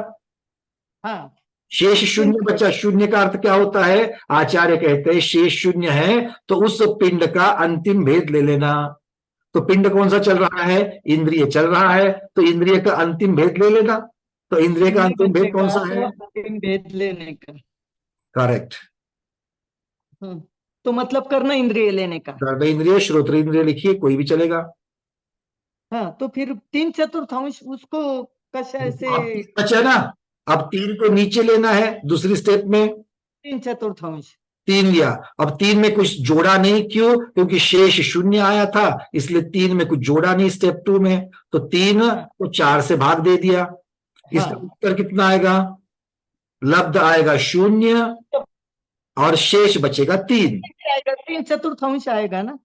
हाँ, शेष 0 बचा। शून्य का अर्थ क्या होता है? आचार्य कहते हैं शेष 0 है तो उस पिंड का अंतिम भेद ले लेना। तो पिंड कौन सा चल रहा है? इंद्रिय चल रहा है, तो इंद्रिय का अंतिम भेद ले लेना। तो इंद्रिय का अंतिम भेद कौन सा है? अंतिम भेद लेने का। करेक्ट। तो मतलब करना इंद्रिय लेने का। कर्म इंद्रिय, श्रोत्र इंद्रिय लिखिए, कोई भी चलेगा। हाँ, तो फिर 3/4 उसको कषाय से अब 3 बचा ना, अब 3 को नीचे लेना है दूसरी स्टेप में। 3/4 3 लिया। अब 3 में कुछ जोड़ा नहीं, क्यों? क्योंकि शेष 0 आया था, इसलिए 3 में कुछ जोड़ा नहीं स्टेप 2 में। तो 3 को 4 से भाग दे दिया। इसका उत्तर कितना आएगा? लब्ध आएगा 0 और शेष बचेगा 3। 3/4 आएगा ना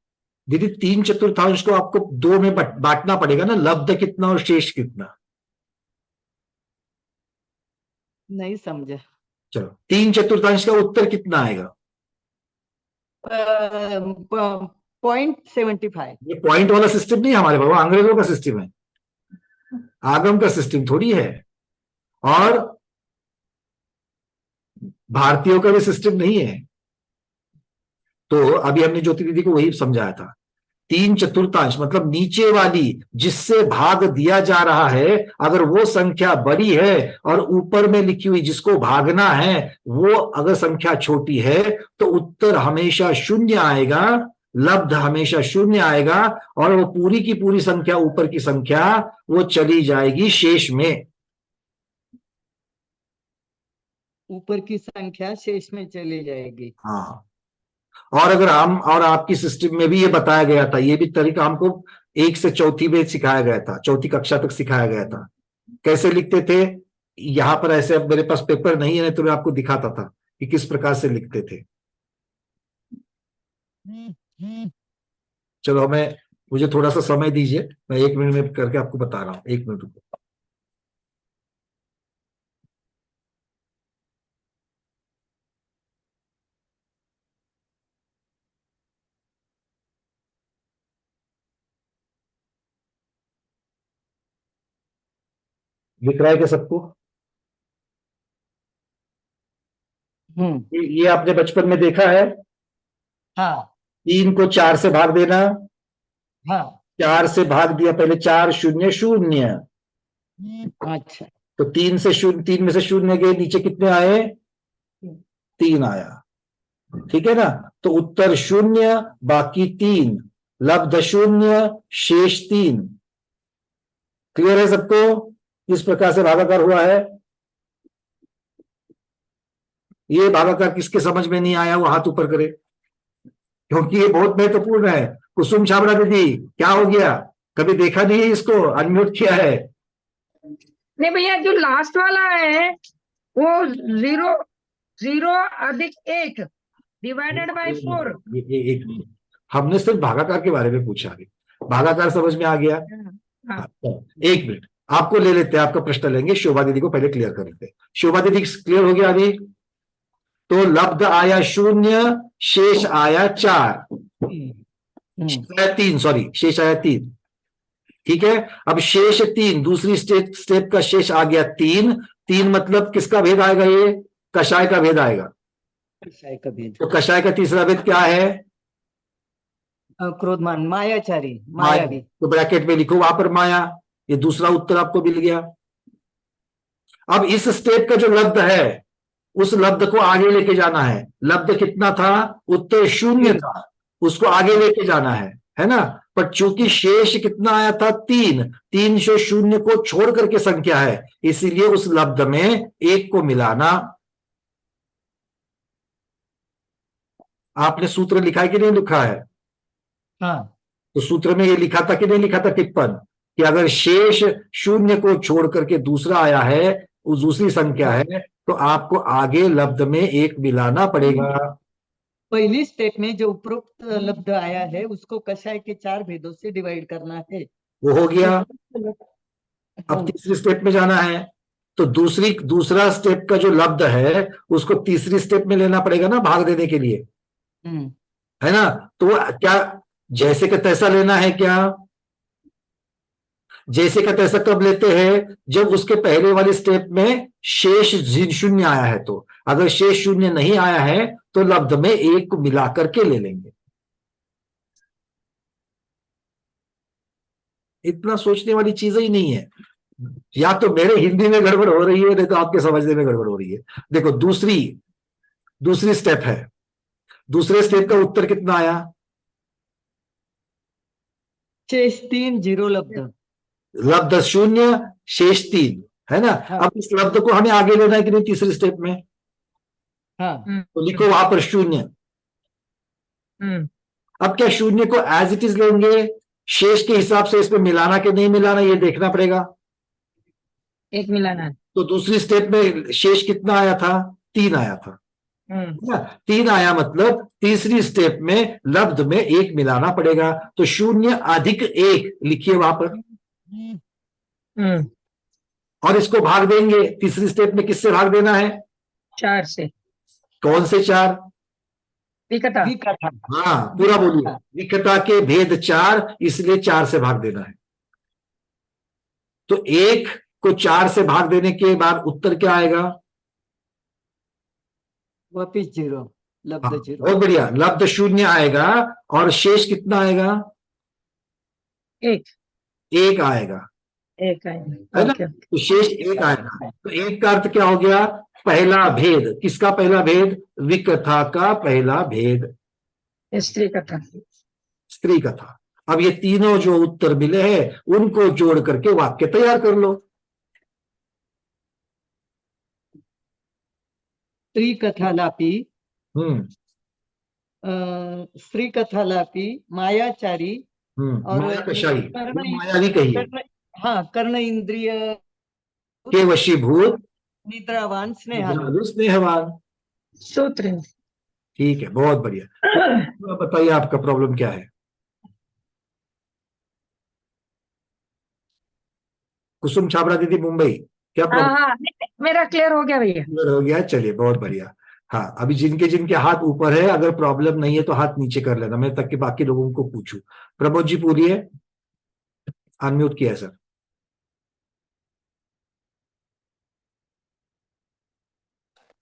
दीदी? 3/4 को आपको 2 में बांटना पड़ेगा ना, लब्ध कितना और शेष कितना। नहीं समझा। चलो, 3/4 का उत्तर कितना आएगा? 0.75। ये पॉइंट वाला सिस्टम नहीं हमारे बाबा, अंग्रेजों का सिस्टम है, आगम का सिस्टम थोड़ी है, और भारतीयों का भी सिस्टम नहीं है। तो अभी हमने ज्योति दीदी को वही समझाया था। 3/4 मतलब नीचे वाली जिससे भाग दिया जा रहा है, अगर वो संख्या बड़ी है और ऊपर में लिखी हुई जिसको भागना है वो अगर संख्या छोटी है, तो उत्तर हमेशा 0 आएगा, लब्ध हमेशा 0 आएगा, और वो पूरी की पूरी संख्या, ऊपर की संख्या, वो चली जाएगी शेष में। ऊपर की संख्या शेष में चली जाएगी। हाँ, और अगर हम और आपकी सिस्टम में भी ये बताया गया था, ये भी तरीका हमको 1 से 4वीं में सिखाया गया था, 4वीं कक्षा तक सिखाया गया था। कैसे लिखते थे? यहां पर ऐसे, अब मेरे पास पेपर नहीं है तो मैं आपको दिखाता था कि किस प्रकार से लिखते थे। चलो, मुझे थोड़ा सा समय दीजिए, मैं 1 मिनट में करके आपको बता रहा हूं। 1 मिनट रुको। दिख रहा है क्या सबको? ये आपने बचपन में देखा है? हाँ 3 को 4 से भाग देना, हाँ 4 से भाग दिया पहले, 4 शून्य शून्य, अच्छा, तो 3 से शून्य, 3 में से शून्य गए, नीचे कितने आए? 3 आया। ठीक है ना? तो उत्तर 0 बाकी 3, लब्ध 0 शेष 3। क्लियर है सबको? इस प्रकार से भागाकार हुआ है। ये भागाकार किसके समझ में नहीं आया वो हाथ ऊपर करे, क्योंकि ये बहुत महत्वपूर्ण है। कुसुम छाबड़ा दीदी, क्या हो गया? कभी देखा नहीं है इसको? अनम्यूट किया है। नहीं भैया, जो लास्ट वाला है वो 0 अधिक 1 डिवाइडेड बाय 4। एक मिनट, हमने सिर्फ भागाकार के बारे में पूछा अभी। भागाकार समझ में आ गया? हाँ। एक मिनट, आपको ले लेते हैं, आपका प्रश्न लेंगे। शोभा दीदी को पहले क्लियर कर लेते हैं। शोभा दीदी क्लियर हो गया अभी? तो लब्ध आया 0, शेष आया 4, 3, सॉरी, शेष आया 3। ठीक है, अब शेष 3, दूसरी स्टेप का शेष आ गया 3। 3 मतलब किसका भेद आएगा? ये कषाय का भेद आएगा। कषाय का भेद, तो कषाय का तीसरा भेद क्या है? क्रोधमान, मायाचारी, माया। मायावी। तो ब्रैकेट में लिखो वहां पर माया। ये दूसरा उत्तर आपको मिल गया। अब इस स्टेप का जो लब्ध है, उस लब्ध को आगे लेके जाना है। लब्ध कितना था? उत्तर 0 था, उसको आगे लेके जाना है ना? पर चूंकि शेष कितना आया था? 3, 3 से 0 को छोड़ करके संख्या है, इसीलिए उस लब्ध में 1 को मिलाना। आपने सूत्र लिखा है कि नहीं लिखा है? हाँ, तो सूत्र में ये लिखा था कि नहीं लिखा था टिप्पण, कि अगर शेष 0 को छोड़ करके दूसरा आया है, उस दूसरी संख्या है, तो आपको आगे लब्ध में 1 मिलाना पड़ेगा। पहली स्टेप में जो उपरोक्त लब्ध आया है उसको कषाय के 4 भेदों से डिवाइड करना है। वो हो गया। अब तीसरी स्टेप में जाना है, तो दूसरा स्टेप का जो लब्ध है उसको तीसरी स्टेप में लेना पड़ेगा ना, भाग देने के लिए, है ना? तो क्या जैसे का तैसा लेना है क्या? जैसे का तैसा कब लेते हैं? जब उसके पहले वाली स्टेप में शेष 0 आया है। तो अगर शेष 0 नहीं आया है तो लब्ध में 1 को मिला करके ले लेंगे। इतना सोचने वाली चीज ही नहीं है। या तो मेरे हिंदी में गड़बड़ हो रही है, नहीं तो आपके समझने में गड़बड़ हो रही है। देखो, दूसरी स्टेप है। दूसरे स्टेप का उत्तर कितना आया? शेष 3, 0 लब्ध। लब्ध 0, शेष 3, है ना? हाँ। अब इस लब्ध को हमें आगे लेना है कि नहीं तीसरी स्टेप में? हाँ, तो लिखो वहां पर 0। अब क्या 0 को एज इट इज लेंगे? शेष के हिसाब से इसमें मिलाना कि नहीं मिलाना, ये देखना पड़ेगा। 1 मिलाना। तो दूसरी स्टेप में शेष कितना आया था? 3 आया था, है ना? 3 आया मतलब तीसरी स्टेप में लब्ध में 1 मिलाना पड़ेगा। तो 0 अधिक 1 लिखिए वहां पर, और इसको भाग देंगे। तीसरी स्टेप में किससे भाग देना है? 4 से। कौन से 4? विकटा। हाँ, पूरा बोलिए। विकटा के भेद 4, इसलिए 4 से भाग देना है। तो 1 को 4 से भाग देने के बाद उत्तर क्या आएगा? वापिस 0, लब्ध 0। बहुत बढ़िया, लब्ध 0 आएगा और शेष कितना आएगा? 1 आएगा, 1 आएगा, है ना? तो शेष 1 आएगा। तो 1 का अर्थ क्या हो गया? पहला भेद। किसका पहला भेद? विकथा का पहला भेद, स्त्री कथा। स्त्री कथा। अब ये तीनों जो उत्तर मिले हैं उनको जोड़ करके वाक्य तैयार कर लो। स्त्री कथालापी, हम्म स्त्री कथालापी, मायाचारी और माया कषाई, कर्ण, मायावी कहिए, हाँ, कर्ण इंद्रिय के वशीभूत, निद्रावान, स्नेहालु। स्नेहवान। सूत्र। ठीक है, बहुत बढ़िया। तो बताइए आपका प्रॉब्लम क्या है? कुसुम छाबड़ा दीदी, मुंबई, क्या प्रॉब्लम? हाँ, मेरा क्लियर हो गया भैया। क्लियर हो गया, चलिए बहुत बढ़िया। हाँ, अभी जिनके जिनके हाथ ऊपर है, अगर प्रॉब्लम नहीं है तो हाथ नीचे कर लेना, मैं तक कि बाकी लोगों को पूछूं। प्रमोद जी पूछिए, अनम्यूट किया है सर।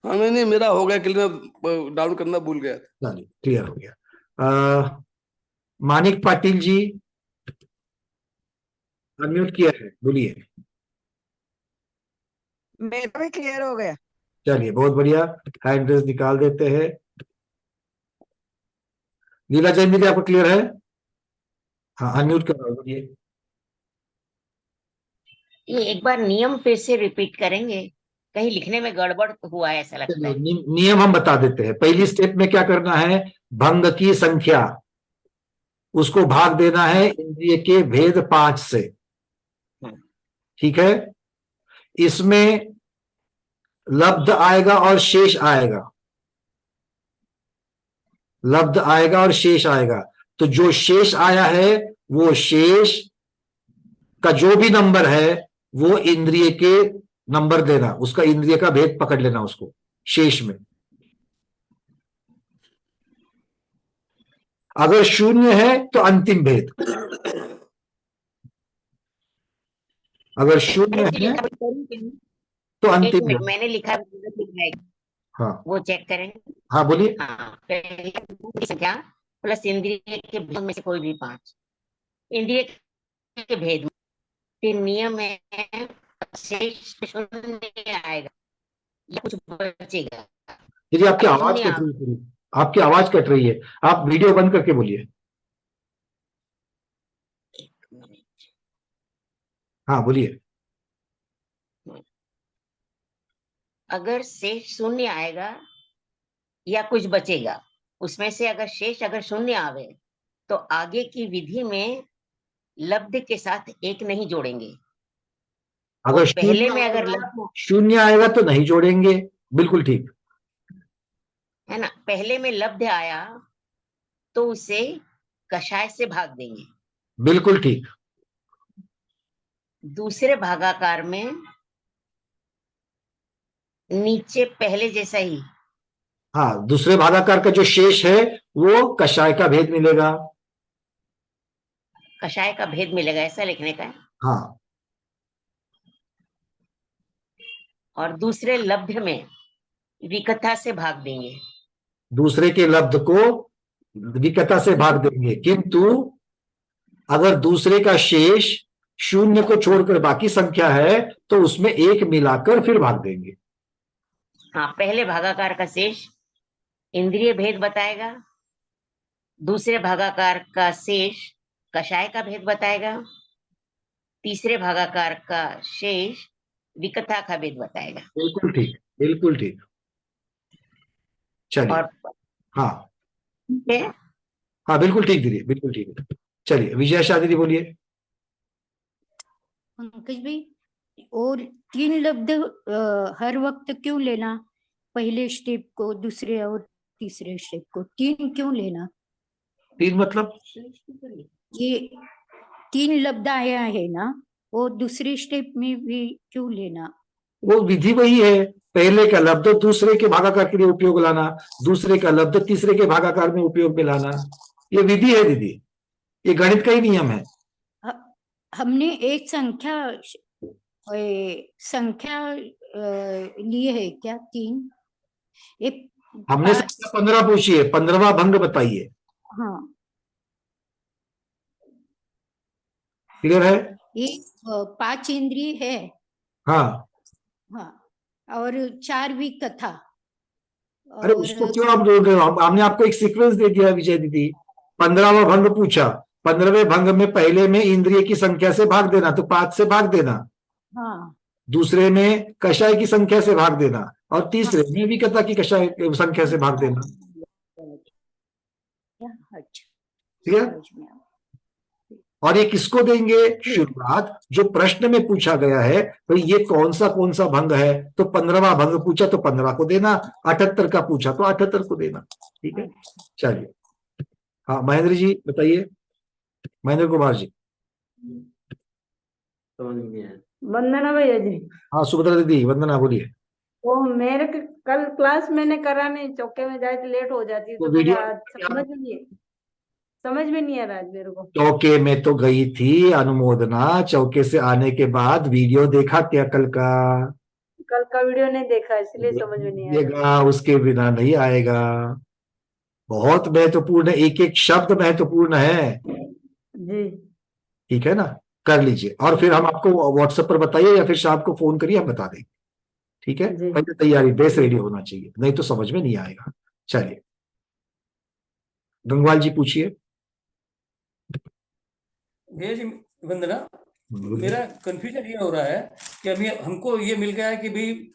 हाँ, नहीं, मेरा हो गया क्लियर, डाउन करना भूल गया। चलिए, क्लियर हो गया। मानिक पाटिल जी, अनम्यूट किया है, बोलिए। मेरा भी क्लियर हो गया। चलिए बहुत बढ़िया, हैंड रेज निकाल देते हैं। लीला जैन दीदी आपको क्लियर है? हाँ अनम्यूट कर रहा हूँ, बोलिए। ये एक बार नियम फिर से रिपीट करेंगे, कहीं लिखने में गड़बड़ हुआ है ऐसा लगता है। नियम हम बता देते हैं। पहली स्टेप में क्या करना है, भंग की संख्या उसको भाग देना है इंद्रिय के भेद 5 से, ठीक है। इसमें लब्ध आएगा और शेष आएगा, लब्ध आएगा और शेष आएगा। तो जो शेष आया है वो शेष का जो भी नंबर है वो इंद्रिय के नंबर देना, उसका इंद्रिय का भेद पकड़ लेना उसको शेष में। अगर शून्य है तो अंतिम भेद, अगर शून्य है तो अंतिम भेद। मैंने लिखा है, हाँ वो चेक करेंगे। हाँ बोलिए। हाँ, पहले की संख्या प्लस इंद्रिय के भेद में से कोई भी 5, इंद्रिय के भेद में, फिर नियम है शेष शून्य आएगा या कुछ बचेगा। दीदी आपकी आवाज कट रही है, आपकी आवाज कट रही है, आप वीडियो बंद करके बोलिए। हाँ बोलिए। अगर शेष शून्य आएगा या कुछ बचेगा, उसमें से अगर शेष अगर शून्य आवे तो आगे की विधि में लब्ध के साथ एक नहीं जोड़ेंगे। अगर पहले में अगर लब्ध शून्य आएगा तो नहीं जोड़ेंगे, बिल्कुल ठीक है ना। पहले में लब्ध आया तो उसे कषाय से भाग देंगे, बिल्कुल ठीक। दूसरे भागाकार में नीचे पहले जैसा ही, हाँ दूसरे भागाकार का जो शेष है वो कषाय का भेद मिलेगा, कषाय का भेद मिलेगा, ऐसा लिखने का है। हाँ। और दूसरे लब्ध में विकथा से भाग देंगे, दूसरे के लब्ध को विकथा से भाग देंगे, किंतु अगर दूसरे का शेष शून्य को छोड़कर बाकी संख्या है तो उसमें एक मिलाकर फिर भाग देंगे। हाँ, पहले भागाकार का शेष इंद्रिय भेद बताएगा, दूसरे भागाकार का शेष कषाय का भेद बताएगा, तीसरे भागाकार का शेष विकथा का भेद बताएगा। बिल्कुल ठीक, बिल्कुल ठीक। चलिए हाँ हाँ बिल्कुल ठीक दीदी, बिल्कुल ठीक। चलिए विजय शाह दीदी बोलिए। पंकज भाई, और 3 लब्ध हर वक्त क्यों लेना? पहले स्टेप को, दूसरे और तीसरे स्टेप को 3 क्यों लेना? 3 मतलब ये 3 लब्ध आया है ना, वो दूसरे स्टेप में भी क्यों लेना? वो विधि वही है, पहले का लब्ध दूसरे के भागाकार के लिए उपयोग लाना, दूसरे का लब्ध तीसरे के भागाकार में उपयोग में लाना, ये विधि है दीदी, ये गणित का ही नियम है। हमने एक संख्या लिए है क्या 3? हमने संख्या 15 पूछी है, 15वां भंग बताइए। हाँ क्लियर है? ये 5 इंद्रिय है। हाँ हाँ, और 4 विकथा। अरे उसको क्यों आप जोड़ रहे हो? हमने आपको एक सीक्वेंस दे दिया विजय दीदी। 15वां भंग पूछा, 15वें भंग में पहले में इंद्रिय की संख्या से भाग देना, तो 5 से भाग देना। हाँ। दूसरे में कषाय की संख्या से भाग देना, और तीसरे में विकथा की कषाय संख्या से भाग देना। ठीक है? और ये किसको देंगे? शुरुआत जो प्रश्न में पूछा गया है, तो ये कौन सा भंग है, तो 15वां भंग पूछा तो 15 को देना, 78 का पूछा तो 78 को देना। ठीक है, चलिए। हाँ महेंद्र जी बताइए, महेंद्र कुमार जी। वंदना भैया जी। हाँ सुभद्रा दीदी, वंदना बोलिए। वो मेरे कल क्लास मैंने करा नहीं, चौके में जाए तो लेट हो जाती, तो वीडियो समझ में नहीं आ रहा मेरे को। चौके में तो गई थी अनुमोदना, चौके से आने के बाद वीडियो देखा क्या कल का? कल का वीडियो नहीं देखा, इसलिए समझ में नहीं आया। उसके बिना नहीं आएगा। बहुत महत्वपूर्ण है, एक एक शब्द महत्वपूर्ण है जी। ठीक है ना? कर लीजिए और फिर हम आपको व्हाट्सएप पर बताइए या फिर शाम को फोन करिए, हम बता देंगे। ठीक है, जी। पहले तैयारी बेस रेडी होना चाहिए, नहीं तो समझ में नहीं आएगा। चलिए गंगवाल जी पूछिए। भैया जी वंदना, मेरा कंफ्यूजन ये हो रहा है कि अभी हमको ये मिल गया है कि भाई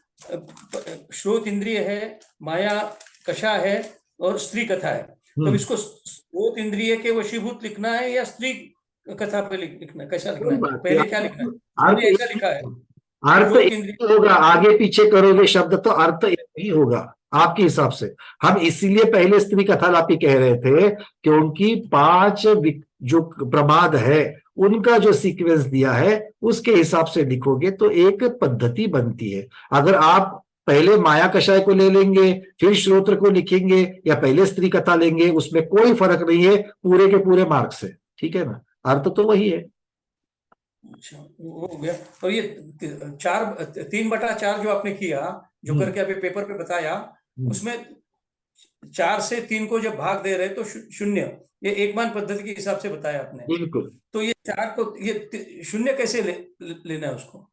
श्रोत इंद्रिय है, माया कषा है और स्त्री कथा है। तो इसको श्रोत इंद्रिय के वशीभूत लिखना है या स्त्री कथा पे लिखना है, कैसा लिखना है? पहले क्या लिखना है? मैंने ऐसा लिखा है अर्थ एक ही होगा, आगे पीछे करोगे शब्द तो अर्थ एक ही होगा आपके हिसाब से। हम इसीलिए पहले स्त्री कथालापी कह रहे थे क्योंकि 5 जो प्रमाद है उनका जो सीक्वेंस दिया है उसके हिसाब से लिखोगे तो एक पद्धति बनती है। अगर आप पहले माया कषाय को ले लेंगे फिर श्रोत्र को लिखेंगे या पहले स्त्री कथा लेंगे, उसमें कोई फर्क नहीं है, पूरे के पूरे मार्क्स है। ठीक है ना, अर्थ तो वही है। अच्छा, वो हो गया। और ये 3/4 जो आपने किया, जो करके अभी पेपर पे बताया, उसमें 4 से 3 को जब भाग दे रहे तो 0, ये एकमान पद्धति के हिसाब से बताया आपने। बिल्कुल। तो ये 4 को ये 0 कैसे लेना है उसको?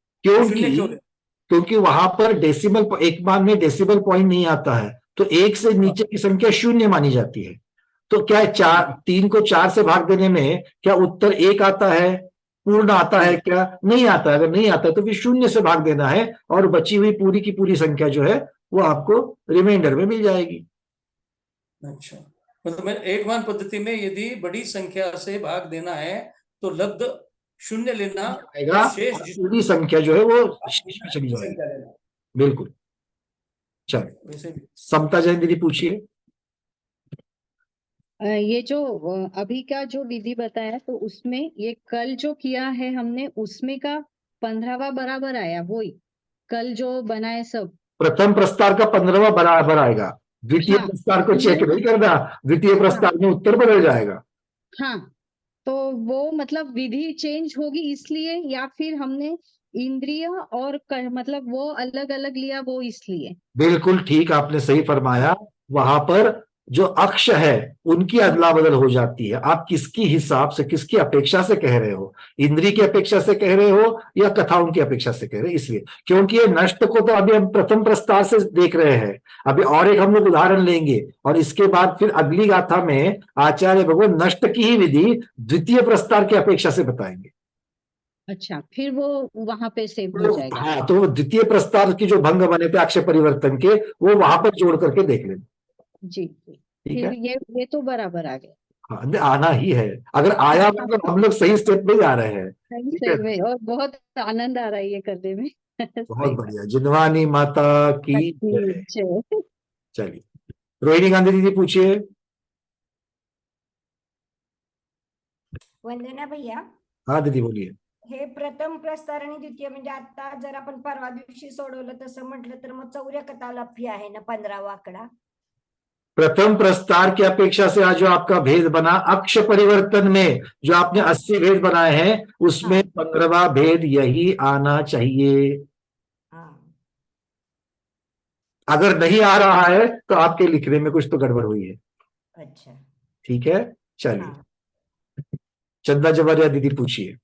क्योंकि वहां पर डेसिमल एकमान में डेसिमल पॉइंट नहीं आता है, तो 1 से नीचे की संख्या 0 मानी जाती है। तो क्या 3 को 4 से भाग देने में क्या उत्तर 1 आता है, पूर्ण आता है? क्या नहीं आता है। अगर नहीं आता है तो फिर 0 से भाग देना है और बची हुई पूरी की पूरी संख्या जो है वो आपको रिमाइंडर में मिल जाएगी। अच्छा, मतलब एकमान पद्धति में यदि बड़ी संख्या से भाग देना है तो लब्ध 0 लेना आएगा, शेष पूरी संख्या जो है वो शेष में चली जाएगी। बिल्कुल। चलो समता जैन दीदी पूछिए। ये जो अभी का जो विधि बताया तो उसमें ये कल जो किया है हमने उसमें का 15वां बराबर आया, वही कल जो बनाए सब। प्रथम प्रस्तार का 15वां बराबर आएगा, द्वितीय प्रस्तार को चेक नहीं करना, द्वितीय प्रस्तार में उत्तर बदल जाएगा। हाँ, तो वो मतलब विधि चेंज होगी इसलिए, या फिर हमने इंद्रिय और मतलब वो अलग अलग लिया वो इसलिए? बिल्कुल ठीक, आपने सही फरमाया। वहां पर जो अक्ष है उनकी अदला बदल हो जाती है। आप किसकी हिसाब से, किसकी अपेक्षा से कह रहे हो, इंद्रिय की अपेक्षा से कह रहे हो या कथाओं की अपेक्षा से कह रहे हो? इसलिए क्योंकि ये नष्ट को तो अभी हम प्रथम प्रस्तार से देख रहे हैं, अभी और एक हम लोग उदाहरण लेंगे और इसके बाद फिर अगली गाथा में आचार्य भगवान नष्ट की ही विधि द्वितीय प्रस्तार की अपेक्षा से बताएंगे। अच्छा, फिर वो वहां पे सेव हो जाएगा। हाँ, तो द्वितीय प्रस्तार की जो भंग बने थे अक्षय परिवर्तन के, वो वहां पर जोड़ करके देख लेना। जी, फिर ये तो बराबर आ गया। हाँ, आना ही है, अगर आया मतलब हम लोग सही स्टेप में जा रहे हैं। सही में, और बहुत आनंद आ रहा है ये करने में। बहुत बढ़िया, जिनवानी माता की जय। चलिए रोहिणी गांधी दीदी पूछिए। वंदना भैया। हाँ दीदी बोलिए। हे प्रथम प्रस्तार आणि द्वितीय म्हणजे आता जर आपण परवा दिवशी सोडवलं तसं म्हटलं तर मग चौर्य कथालापी आहे ना 15वा आकडा। प्रथम प्रस्तार की अपेक्षा से आज जो आपका भेद बना अक्ष परिवर्तन में, जो आपने 80 भेद बनाए हैं उसमें 15वां भेद यही आना चाहिए। अगर नहीं आ रहा है तो आपके लिखने में कुछ तो गड़बड़ हुई है। अच्छा, ठीक है, चलिए चंदा जवारिया दीदी पूछिए।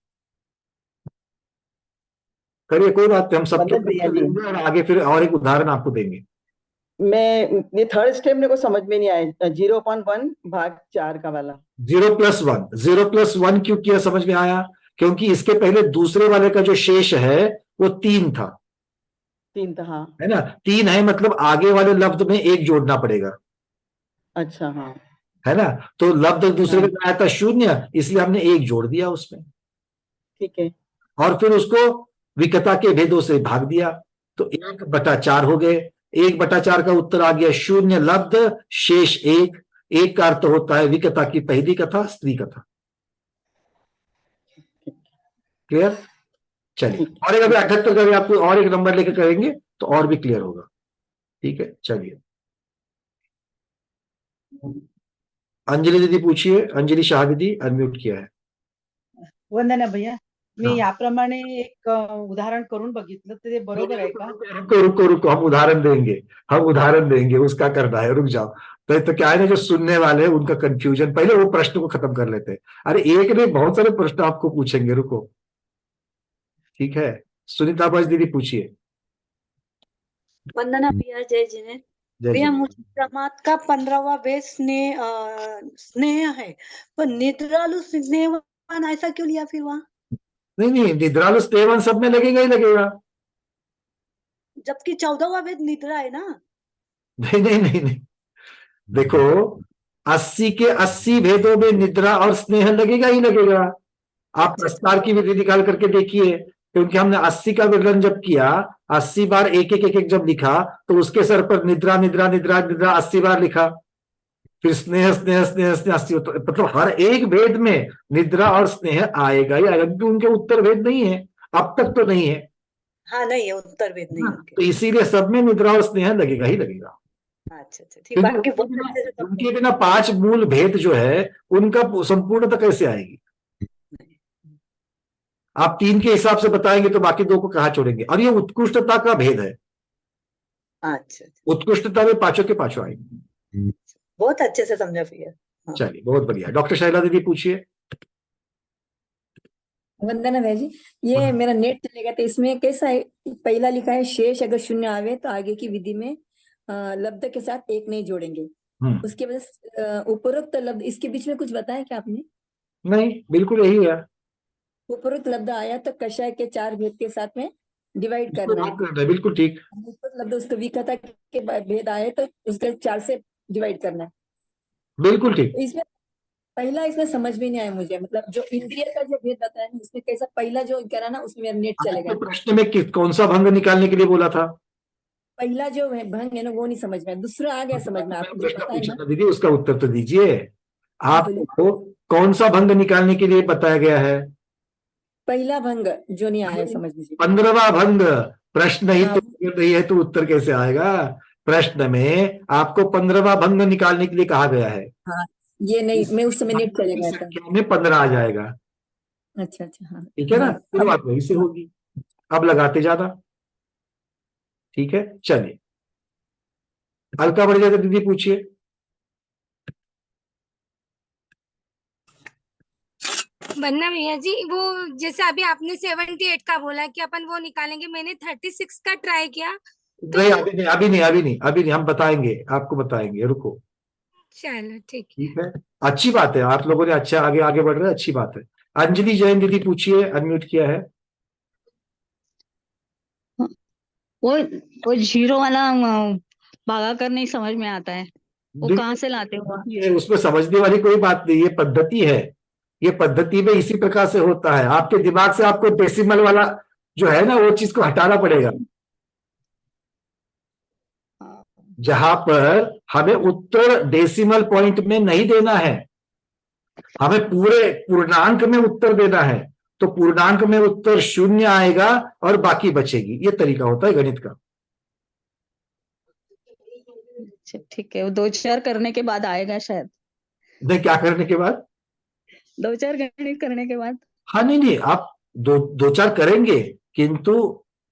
करिए, कोई बात नहीं, हम सबके देंगे और आगे फिर और एक उदाहरण आपको देंगे। मैं ये थर्ड स्टेप मेरे को समझ में नहीं आया, 0.1 भाग 4 का वाला 0+1। 0+1 क्यों किया समझ में आया? क्योंकि इसके पहले दूसरे वाले का जो शेष है वो 3 था। 3 था, हाँ है ना, 3 है मतलब आगे वाले लफ्ज में 1 जोड़ना पड़ेगा। अच्छा, हाँ है ना, तो लफ्ज दूसरे में आया था 0, इसलिए हमने 1 जोड़ दिया उसमें। ठीक है, और फिर उसको विकता के भेदों से भाग दिया तो 1/4 हो गए। 1/4 का उत्तर आ गया 0 लब्ध शेष 1। 1 का अर्थ होता है विकता की पहली कथा, स्त्री कथा। क्लियर? चलिए, और एक अभी 78 का भी आपको और एक नंबर लेकर करेंगे तो और भी क्लियर होगा। ठीक है, चलिए अंजलि दीदी पूछिए। अंजलि शाह दीदी अनम्यूट किया है। वंदना भैया, मी याप्रमाणे एक उदाहरण करून बघितलं तर ते बरोबर आहे का? रुको, हम उदाहरण देंगे, उसका करना है, रुक जाओ। तो क्या है ना, जो सुनने वाले हैं उनका कंफ्यूजन, पहले वो प्रश्न को खत्म कर लेते हैं। अरे एक नहीं, बहुत सारे प्रश्न आपको पूछेंगे, रुको। ठीक है, सुनीता बस दीदी पूछिए। वंदना भैया, जय जिने। जय भैया श्री मुझे प्रमाद का 15वां भेद स्नेह है, पर निद्रालु स्नेहवान ऐसा क्यों लिया फिर वहां? नहीं नहीं, निद्रालु स्नेहवान सब में लगेगा ही लगेगा। जबकि 14वां भेद निद्रा है ना। नहीं नहीं नहीं नहीं, देखो 80 के 80 भेदों में निद्रा और स्नेह लगेगा ही लगेगा। आप प्रस्तार की विधि निकाल करके देखिए, क्योंकि हमने 80 का विवरण जब किया, 80 बार एक एक एक एक जब लिखा, तो उसके सर पर निद्रा निद्रा निद्रा निद्रा 80 बार लिखा, फिर स्नेह स्नेह स्नेह स्नेह 80, मतलब हर एक भेद में निद्रा और स्नेह आएगा ही आएगा, क्योंकि उनके उत्तर भेद नहीं है, अब तक तो नहीं है। हाँ नहीं है, उत्तर भेद नहीं है उनके। तो इसीलिए सब में निद्रा और स्नेह लगेगा ही लगेगा। अच्छा अच्छा ठीक। बाकी बहुत अच्छे से उनके बिना 5 मूल भेद जो है उनका संपूर्णता कैसे आएगी? आप 3 के हिसाब से बताएंगे तो बाकी 2 को कहाँ छोड़ेंगे? और ये उत्कृष्टता का भेद है। अच्छा, उत्कृष्टता में 5 के 5 आएंगे। बहुत अच्छे से समझा भैया। हाँ। चलिए, बहुत बढ़िया। डॉक्टर शैला दीदी पूछिए। वंदना भैया जी, ये मेरा नेट चलेगा तो इसमें कैसा है, पहला लिखा है शेष अगर शून्य आवे तो आगे की विधि में लब्ध के साथ एक नहीं जोड़ेंगे। उसके बाद उपरोक्त लब्ध, इसके बीच में कुछ बताया क्या आपने? नहीं, बिल्कुल यही है। उपरोक्त लब्ध आया तो कषाय के 4 भेद के साथ में डिवाइड करना है। बिल्कुल ठीक। उपरोक्त लब्ध उसको विकथा के भेद आए तो उसके 4 से डिवाइड करना है। बिल्कुल ठीक। इसमें पहला इसमें समझ में नहीं आया मुझे, मतलब जो इंद्रिय का जो भेद बताया ना उसमें कैसा, पहला जो कह रहा ना उसमें मेरा नेट चलेगा। प्रश्न में कौन सा भंग निकालने के लिए बोला था? पहला जो भंग है ना वो नहीं समझ में, दूसरा आ गया समझ में। आपको जो पता है ना दीदी उसका उत्तर तो दीजिए। आपको कौन सा भंग निकालने के लिए बताया गया है? पहला भंग जो नहीं आया समझ में। 15वां भंग। प्रश्न ही तो नहीं है तो उत्तर कैसे आएगा? प्रश्न में आपको 15वां भंग निकालने के लिए कहा गया है। हाँ, ये नहीं, मैं उस समय नेट चले गया था। में 15 आ जाएगा। अच्छा अच्छा हाँ ठीक है ना, शुरुआत वही से होगी। अब लगाते ज्यादा। ठीक है, चलिए हल्का बढ़ जाए दीदी पूछिए। वंदना भैया जी, वो जैसे अभी आपने 78 का बोला कि अपन वो निकालेंगे, मैंने 36 का ट्राई किया तो... नहीं अभी नहीं, हम बताएंगे, आपको बताएंगे, रुको। चलो ठीक है, अच्छी बात है, आप लोगों ने अच्छा आगे आगे बढ़ रहे हैं, अच्छी बात है। अंजलि जैन दीदी पूछिए, अनम्यूट किया है। वो जीरो वाला भागाकर नहीं समझ में आता है, वो कहाँ से लाते हो? उसमें समझने वाली कोई बात नहीं, ये पद्धति है, ये पद्धति में इसी प्रकार से होता है। आपके दिमाग से आपको डेसिमल वाला जो है ना वो चीज को हटाना पड़ेगा। जहां पर हमें उत्तर डेसिमल पॉइंट में नहीं देना है, हमें पूरे पूर्णांक में उत्तर देना है, तो पूर्णांक में उत्तर 0 आएगा और बाकी बचेगी। ये तरीका होता है गणित का। ठीक है, वो 2-4 करने के बाद आएगा शायद। नहीं, क्या करने के बाद? 2-4 गणित करने के बाद। हाँ नहीं, आप 2-4 करेंगे, किंतु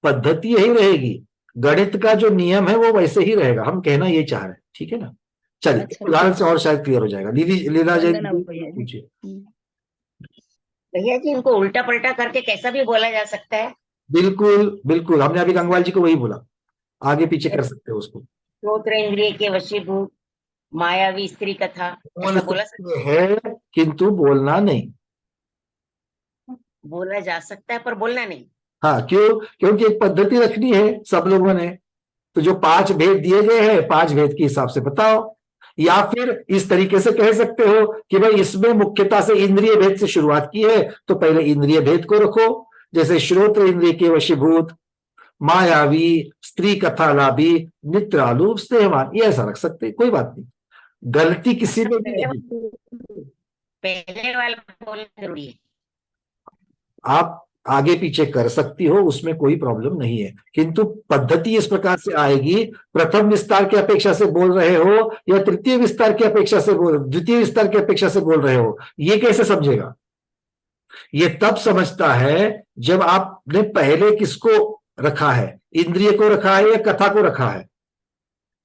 पद्धति यही रहेगी, गणित का जो नियम है वो वैसे ही रहेगा। हम कहना ये चाह रहे हैं, ठीक है ना। चलिए उदाहरण से और शायद क्लियर हो जाएगा। दीदी लीला जैन पूछिए। भैया जी, इनको उल्टा पलटा करके कैसा भी बोला जा सकता है? बिल्कुल बिल्कुल, हमने अभी गंगवाल जी को वही बोला, आगे पीछे कर सकते हो उसको। श्रोत्र इंद्रिय के वशीभूत मायावी स्त्री कथा बोला है, किंतु बोलना नहीं। बोला जा सकता है पर बोलना नहीं। हाँ, क्यों? क्योंकि एक पद्धति रखनी है सब लोगों ने, तो जो 5 भेद दिए गए हैं 5 भेद के हिसाब से बताओ। या फिर इस तरीके से कह सकते हो कि भाई इसमें मुख्यता से इंद्रिय भेद से शुरुआत की है, तो पहले इंद्रिय भेद को रखो, जैसे श्रोत्र इंद्रिय के वशीभूत मायावी स्त्री कथालाभी निद्रालु स्नेहवान, ये ऐसा रख सकते, कोई बात नहीं, गलती किसी में भी नहीं। पहले वाला बोलना जरूरी है। आप आगे पीछे कर सकती हो, उसमें कोई प्रॉब्लम नहीं है, किंतु पद्धति इस प्रकार से आएगी, प्रथम विस्तार की अपेक्षा से बोल रहे हो या तृतीय विस्तार की अपेक्षा से द्वितीय विस्तार की अपेक्षा से बोल रहे हो, ये कैसे समझेगा? ये तब समझता है जब आपने पहले किसको रखा है, इंद्रिय को रखा है या कथा को रखा है।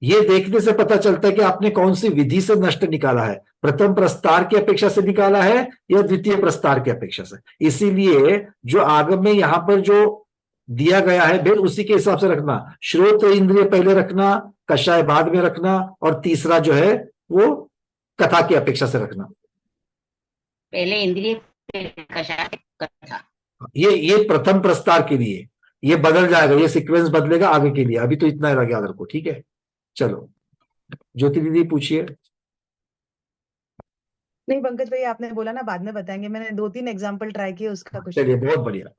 ये देखने से पता चलता है कि आपने कौन सी विधि से नष्ट निकाला है, प्रथम प्रस्तार की अपेक्षा से निकाला है या द्वितीय प्रस्तार की अपेक्षा से। इसीलिए जो आगम में यहां पर जो दिया गया है भेद उसी के हिसाब से रखना, श्रोत इंद्रिय पहले रखना, कषाय बाद में रखना, और तीसरा जो है वो कथा की अपेक्षा से रखना। पहले इंद्रिय कषाय कथा। ये प्रथम प्रस्तार के लिए, ये बदल जाएगा, ये सीक्वेंस बदलेगा आगे के लिए, अभी तो इतना ही याद रखो, ठीक है। चलो ज्योति दीदी पूछिए। नहीं पंकज भाई आपने बोला ना बाद में बताएंगे, मैंने 2-3 एग्जांपल ट्राई किए उसका कुछ। चलिए बहुत बढ़िया।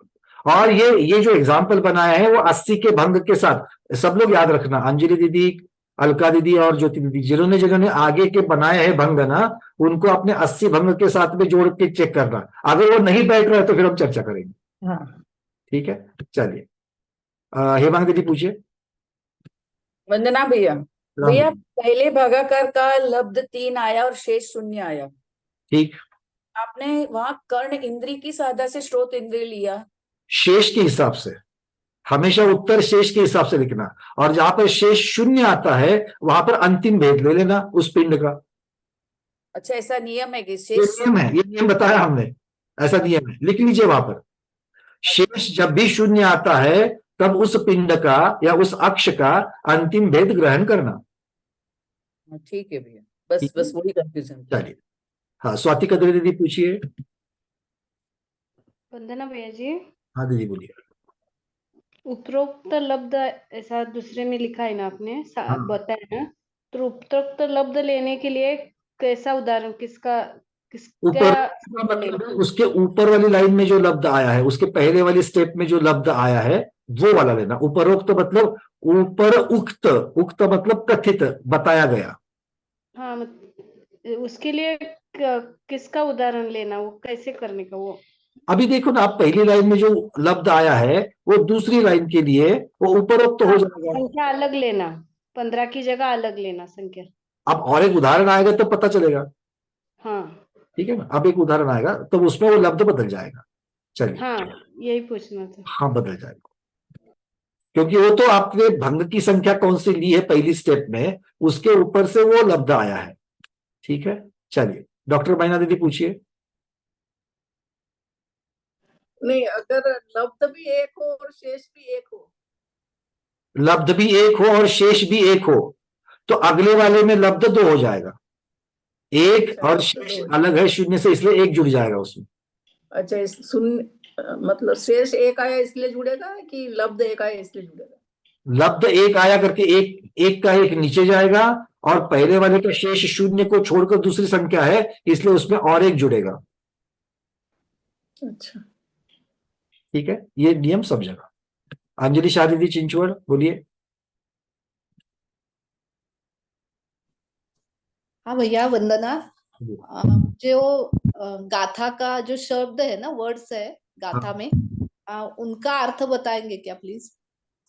और ये जो एग्जाम्पल बनाया है वो 80 के भंग के साथ, सब लोग याद रखना, अंजलि दीदी, अलका दीदी और ज्योति दीदी, जिन्होंने आगे के बनाए हैं भंग ना, उनको अपने 80 भंग के साथ में जोड़ के चेक करना। अगर वो नहीं बैठ रहा है तो फिर हम चर्चा करेंगे। हाँ ठीक है, चलिए हेमांग दीदी पूछिए। वंदना भैया। भैया पहले भागाकार का लब्ध 3 आया और शेष 0 आया। ठीक। आपने वहां कर्ण इंद्री की सहायता से श्रोत इंद्रिय लिया। शेष के हिसाब से, हमेशा उत्तर शेष के हिसाब से लिखना, और जहां पर शेष 0 आता है वहां पर अंतिम भेद ले लेना उस पिंड का। अच्छा ऐसा नियम है कि ये शेष नियम है, ये नियम बताया हमने, ऐसा नियम है, लिख लीजिए वहां पर। शेष जब भी 0 आता है तब उस पिंड का या उस अक्ष का अंतिम भेद ग्रहण करना। ठीक है भैया, बस वही कंफ्यूजन। चलिए हाँ, स्वाति कदरी दीदी पूछिए। वंदना भैया जी। हाँ दीदी बोलिए। उपरोक्त लब्ध ऐसा दूसरे में लिखा है ना आपने, हाँ। बताया ना, तो उपरोक्त लब्ध लेने के लिए कैसा उदाहरण, मतलब उसके ऊपर वाली लाइन में जो लब्ध आया है, उसके पहले वाली स्टेप में जो लब्ध आया है वो वाला लेना। उपरोक्त मतलब ऊपर उक्त, उक्त मतलब कथित, बताया गया। हाँ उसके लिए किसका उदाहरण लेना, वो कैसे करने का? वो अभी देखो ना, आप पहली लाइन में जो लब्ध आया है वो दूसरी लाइन के लिए वो उपरोक्त हो जाएगा। संख्या अलग लेना, 15 की जगह अलग लेना संख्या। अब और एक उदाहरण आएगा तो पता चलेगा। हाँ ठीक है ना, अब एक उदाहरण आएगा तो उसमें वो लब्ध बदल जाएगा। चलिए हाँ यही पूछना था। हाँ बदल जाएगा, क्योंकि वो तो आपने भंग की संख्या कौन सी ली है पहली स्टेप में, उसके ऊपर से वो लब्ध आया है। ठीक है, चलिए डॉक्टर मैना दीदी पूछिए। नहीं, अगर लब्ध भी एक हो और शेष भी एक हो, लब्ध भी एक हो और शेष भी एक हो तो अगले वाले में लब्ध 2 हो जाएगा, एक और शेष अलग है 0 से, इसलिए 1 जुड़ जाएगा उसमें। अच्छा इस मतलब शेष 1 आया इसलिए जुड़ेगा कि लब्ध 1 आया इसलिए जुड़ेगा? लब्ध 1 आया करके एक का 1 नीचे जाएगा, और पहले वाले का शेष 0 को छोड़कर दूसरी संख्या है इसलिए उसमें और 1 जुड़ेगा। अच्छा ठीक है, ये नियम सब जगह। अंजलि शाह दीदी चिंचवड़ बोलिए। हाँ भैया वंदना। जो गाथा का जो शब्द है ना, वर्ड्स है गाथा में, उनका अर्थ बताएंगे क्या प्लीज?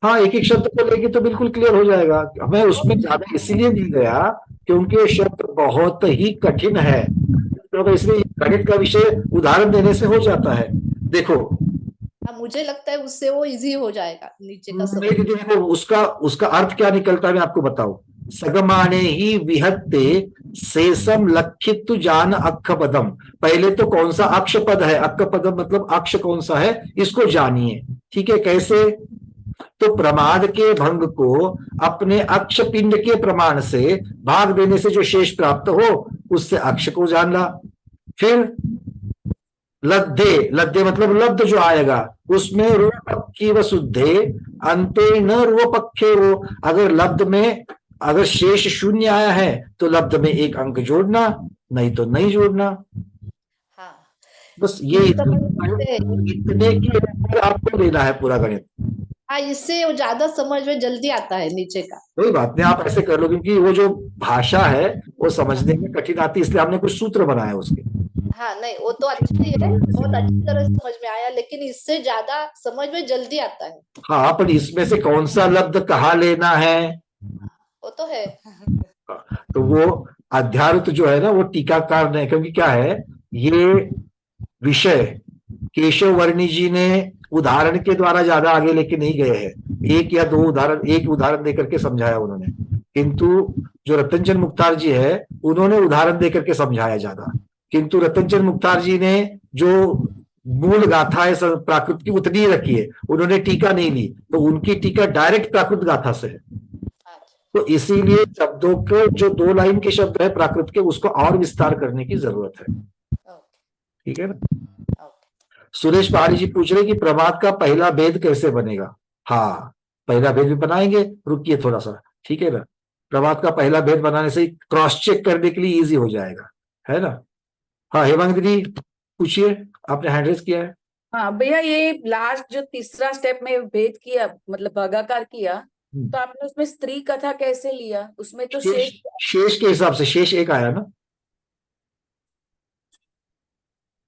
हाँ, एक एक शब्द को लेके तो बिल्कुल क्लियर हो जाएगा। मैं उसमें ज्यादा इसीलिए नहीं गया क्योंकि ये शब्द बहुत ही कठिन है, तो इसलिए गणित का विषय उदाहरण देने से हो जाता है। देखो मुझे लगता है उससे वो इजी हो जाएगा नीचे का सब। देखो उसका अर्थ क्या निकलता है मैं आपको बताऊं। सगमाने ही विहत्ते शेषम लक्षित जान अक्ष पदम। पहले तो कौन सा अक्ष पद है, अक्ष पदम मतलब अक्ष कौन सा है इसको जानिए। ठीक है, कैसे? तो प्रमाद के भंग को अपने अक्ष पिंड के प्रमाण से भाग देने से जो शेष प्राप्त हो उससे अक्ष को जान ला। फिर लब्धे, लब्धे मतलब लब्ध जो आएगा उसमें रूपक्षी व शुद्धे अंते न रूपक्षे हो। अगर लब्ध में अगर शेष 0 आया है तो लब्ध में 1 अंक जोड़ना, नहीं तो नहीं जोड़ना। बस ये इतने के ऊपर आपको लेना है पूरा गणित। हाँ, इससे वो ज्यादा समझ में जल्दी आता है नीचे का। कोई बात नहीं, आप ऐसे कर लो, क्योंकि वो जो भाषा है वो समझने में कठिन आती है, इसलिए हमने कुछ सूत्र बनाए उसके। हाँ नहीं, वो तो अच्छा ही है, बहुत अच्छी तरह से समझ में आया, लेकिन इससे ज्यादा समझ में जल्दी आता है। हाँ, पर इसमें से कौन सा लब्ध कहाँ लेना है वो तो है। तो वो अध्यारोत जो है ना वो टीकाकार ने, क्योंकि क्या है ये विषय केशव वर्णी जी ने उदाहरण के द्वारा ज्यादा आगे लेके नहीं गए हैं। 1 या 2 उदाहरण, 1 उदाहरण देकर के समझाया उन्होंने। किंतु जो रतनचंद मुख्तार जी है उन्होंने उदाहरण देकर के समझाया ज्यादा। किंतु रतनचंद मुख्तार जी ने जो मूल गाथा है प्राकृत की उतनी ही रखी है, उन्होंने टीका नहीं ली, तो उनकी टीका डायरेक्ट प्राकृत गाथा से है। तो इसीलिए शब्दों के जो 2 लाइन के शब्द है प्राकृत के, उसको और विस्तार करने की जरूरत है। ठीक है ना। सुरेश पहाड़ी जी पूछ रहे कि प्रमाद का पहला भेद कैसे बनेगा। हाँ, पहला भेद भी बनाएंगे, रुकिए थोड़ा सा। ठीक है ना। प्रमाद का पहला भेद बनाने से क्रॉस चेक करने के लिए इजी हो जाएगा, है ना। हाँ हेमंत दीदी पूछिए, आपने हैंड रेज किया है। हाँ भैया, ये लास्ट जो तीसरा स्टेप में भेद किया, मतलब भागाकार किया, तो आपने उसमें स्त्री कथा कैसे लिया? उसमें तो शेष के हिसाब से शेष 1 आया ना।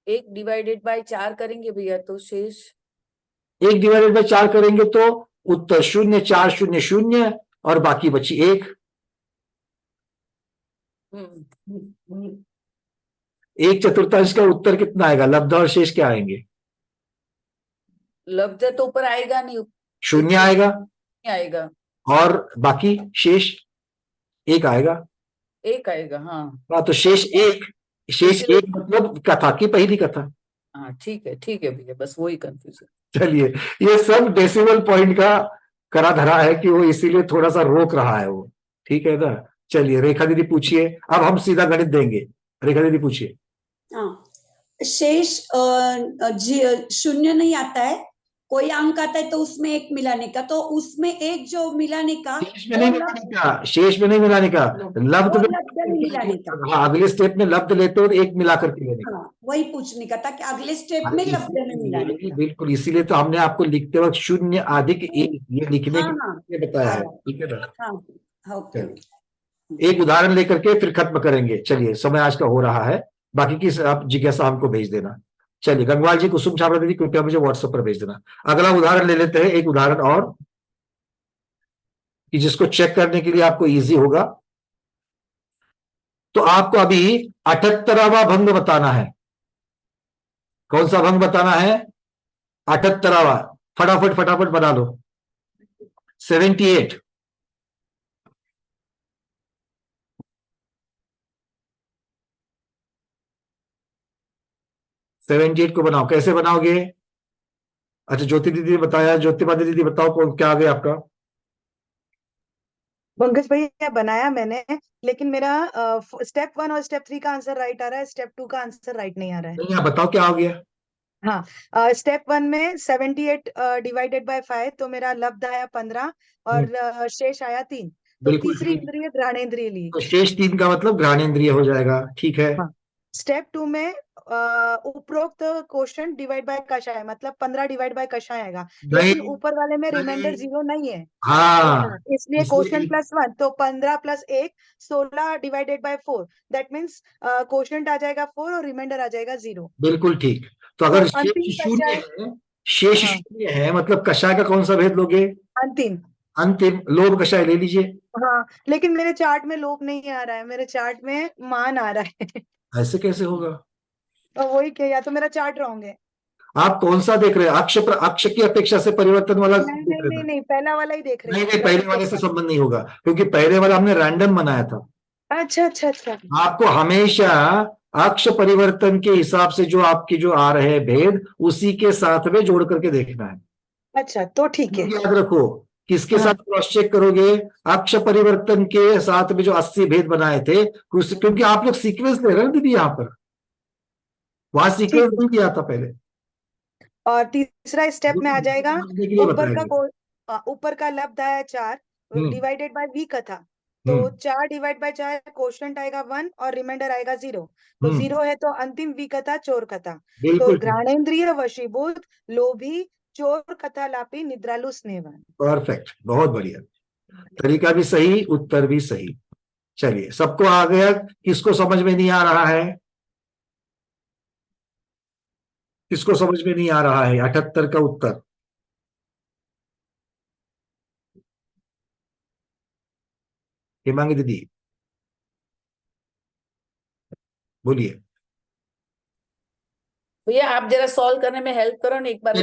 1 डिवाइडेड बाय 4 करेंगे भैया तो शेष 1 डिवाइडेड बाय 4 करेंगे तो उत्तर 0, 4, 0, 0 और बाकी बची 1। 1/4 का उत्तर कितना आएगा? लब्ध और शेष क्या आएंगे? लब्ध तो ऊपर आएगा नहीं, 0 आएगा, आएगा और बाकी शेष 1 आएगा। 1 आएगा। हाँ तो शेष 1 मतलब कथा की पहली कथा। हाँ ठीक है भैया, बस वही कंफ्यूजन। चलिए, ये सब डेसिमल पॉइंट का करा धरा है कि वो इसीलिए थोड़ा सा रोक रहा है वो। ठीक है ना। चलिए रेखा दीदी पूछिए, अब हम सीधा गणित देंगे। रेखा दीदी पूछिए। शेष 0 नहीं आता है, कोई अंक आता है तो उसमें 1 मिलाने का, तो उसमें 1 जो मिलाने का, शेष में नहीं मिलाने का, लब्ध में मिलाने का। हाँ, अगले स्टेप में लब्ध लेते हो 1 मिला करके लेने का। वही पूछने का था कि अगले स्टेप में लब्ध में मिलाने का। बिल्कुल, इसीलिए तो हमने आपको लिखते वक्त 0 अधिक 1 ये लिखने के लिए बताया है। ठीक है ना। एक उदाहरण लेकर के फिर खत्म करेंगे। चलिए, समय आज का हो रहा है, बाकी की आप जिज्ञासा हमको भेज देना। चलिए, गंगवाल जी, कुसुम छाबड़ा दीदी, कृपया मुझे व्हाट्सएप पर भेज देना। अगला उदाहरण ले लेते हैं, एक उदाहरण और, कि जिसको चेक करने के लिए आपको इजी होगा। तो आपको अभी 78वां भंग बताना है। कौन सा भंग बताना है? 78वां। फटाफट बना लो। 78। को बनाओ। कैसे बनाओगे? अच्छा, ज्योति दीदी ने बताया। ज्योतिबा दीदी बताओ, कौन क्या आ गया आपका? पंकज भैया, बनाया मैंने, लेकिन मेरा स्टेप 1 और स्टेप 3 का आंसर राइट आ रहा है, स्टेप 2 का आंसर राइट नहीं आ रहा है। नहीं, आप बताओ क्या हो गया। हाँ, स्टेप 1 में 78 डिवाइडेड बाय 5, तो मेरा लब्ध आया 15 और शेष आया 3। तो तीसरी इंद्रिय घ्राणेंद्रिय ली। तो शेष 3 का मतलब घ्राणेंद्रिय हो जाएगा। ठीक है। स्टेप 2 में उपरोक्त क्वेश्चन डिवाइड बाय कषाय, मतलब 15 डिवाइड बाय कषाय आएगा, लेकिन ऊपर वाले में रिमाइंडर 0 नहीं है। हाँ, इसलिए क्वेश्चन +1, तो 15 + 1 16 divided by 4, that means question आ जाएगा 4 और रिमाइंडर आ जाएगा 0। बिल्कुल ठीक। तो अगर शेष 0 है मतलब कषाय का कौन सा भेद लोगे? अंतिम लोभ कषाय ले लीजिए। हाँ, लेकिन मेरे चार्ट में लोभ नहीं आ रहा है, मेरे चार्ट में मान आ रहा है। ऐसे कैसे होगा? तो वही क्या, या तो मेरा चार्ट रॉन्ग है। आप कौन सा देख रहे हैं? अक्ष की अपेक्षा से परिवर्तन वाला? नहीं, पहला वाला ही देख रहे हैं। नहीं, पहले वाले से संबंध नहीं होगा, क्योंकि पहले वाला हमने रैंडम बनाया था। अच्छा। आपको हमेशा अक्ष परिवर्तन के हिसाब से जो आपकी जो आ रहे हैं भेद, उसी के साथ में जोड़ करके देखना है। अच्छा, तो ठीक है। याद रखो, किसके साथ क्रॉस चेक करोगे? अक्ष परिवर्तन के साथ में जो 80 भेद बनाए थे, क्योंकि आप लोग सीक्वेंस ले रहे हैं दीदी, यहाँ पर वहां सीक्वेंस नहीं दिया था पहले। और तीसरा स्टेप में आ जाएगा, ऊपर का लब्ध आया 4 डिवाइडेड बाय वी कथा, तो 4 डिवाइड बाय 4 क्वोशंट आएगा 1 और रिमाइंडर आएगा 0। तो 0 है तो अंतिम वी कथा चोर कथा। तो घ्राणेंद्रिय वशीभूत लोभी चोर कथा लापी निद्रालु स्नेहवान। परफेक्ट, बहुत बढ़िया। तरीका भी सही, उत्तर भी सही। चलिए, सबको आ गया? किसको समझ में नहीं आ रहा है? किसको समझ में नहीं आ रहा है 78 का उत्तर? हेमांगी दीदी बोलिए। भैया आप जरा सॉल्व करने में हेल्प करो ना एक बार।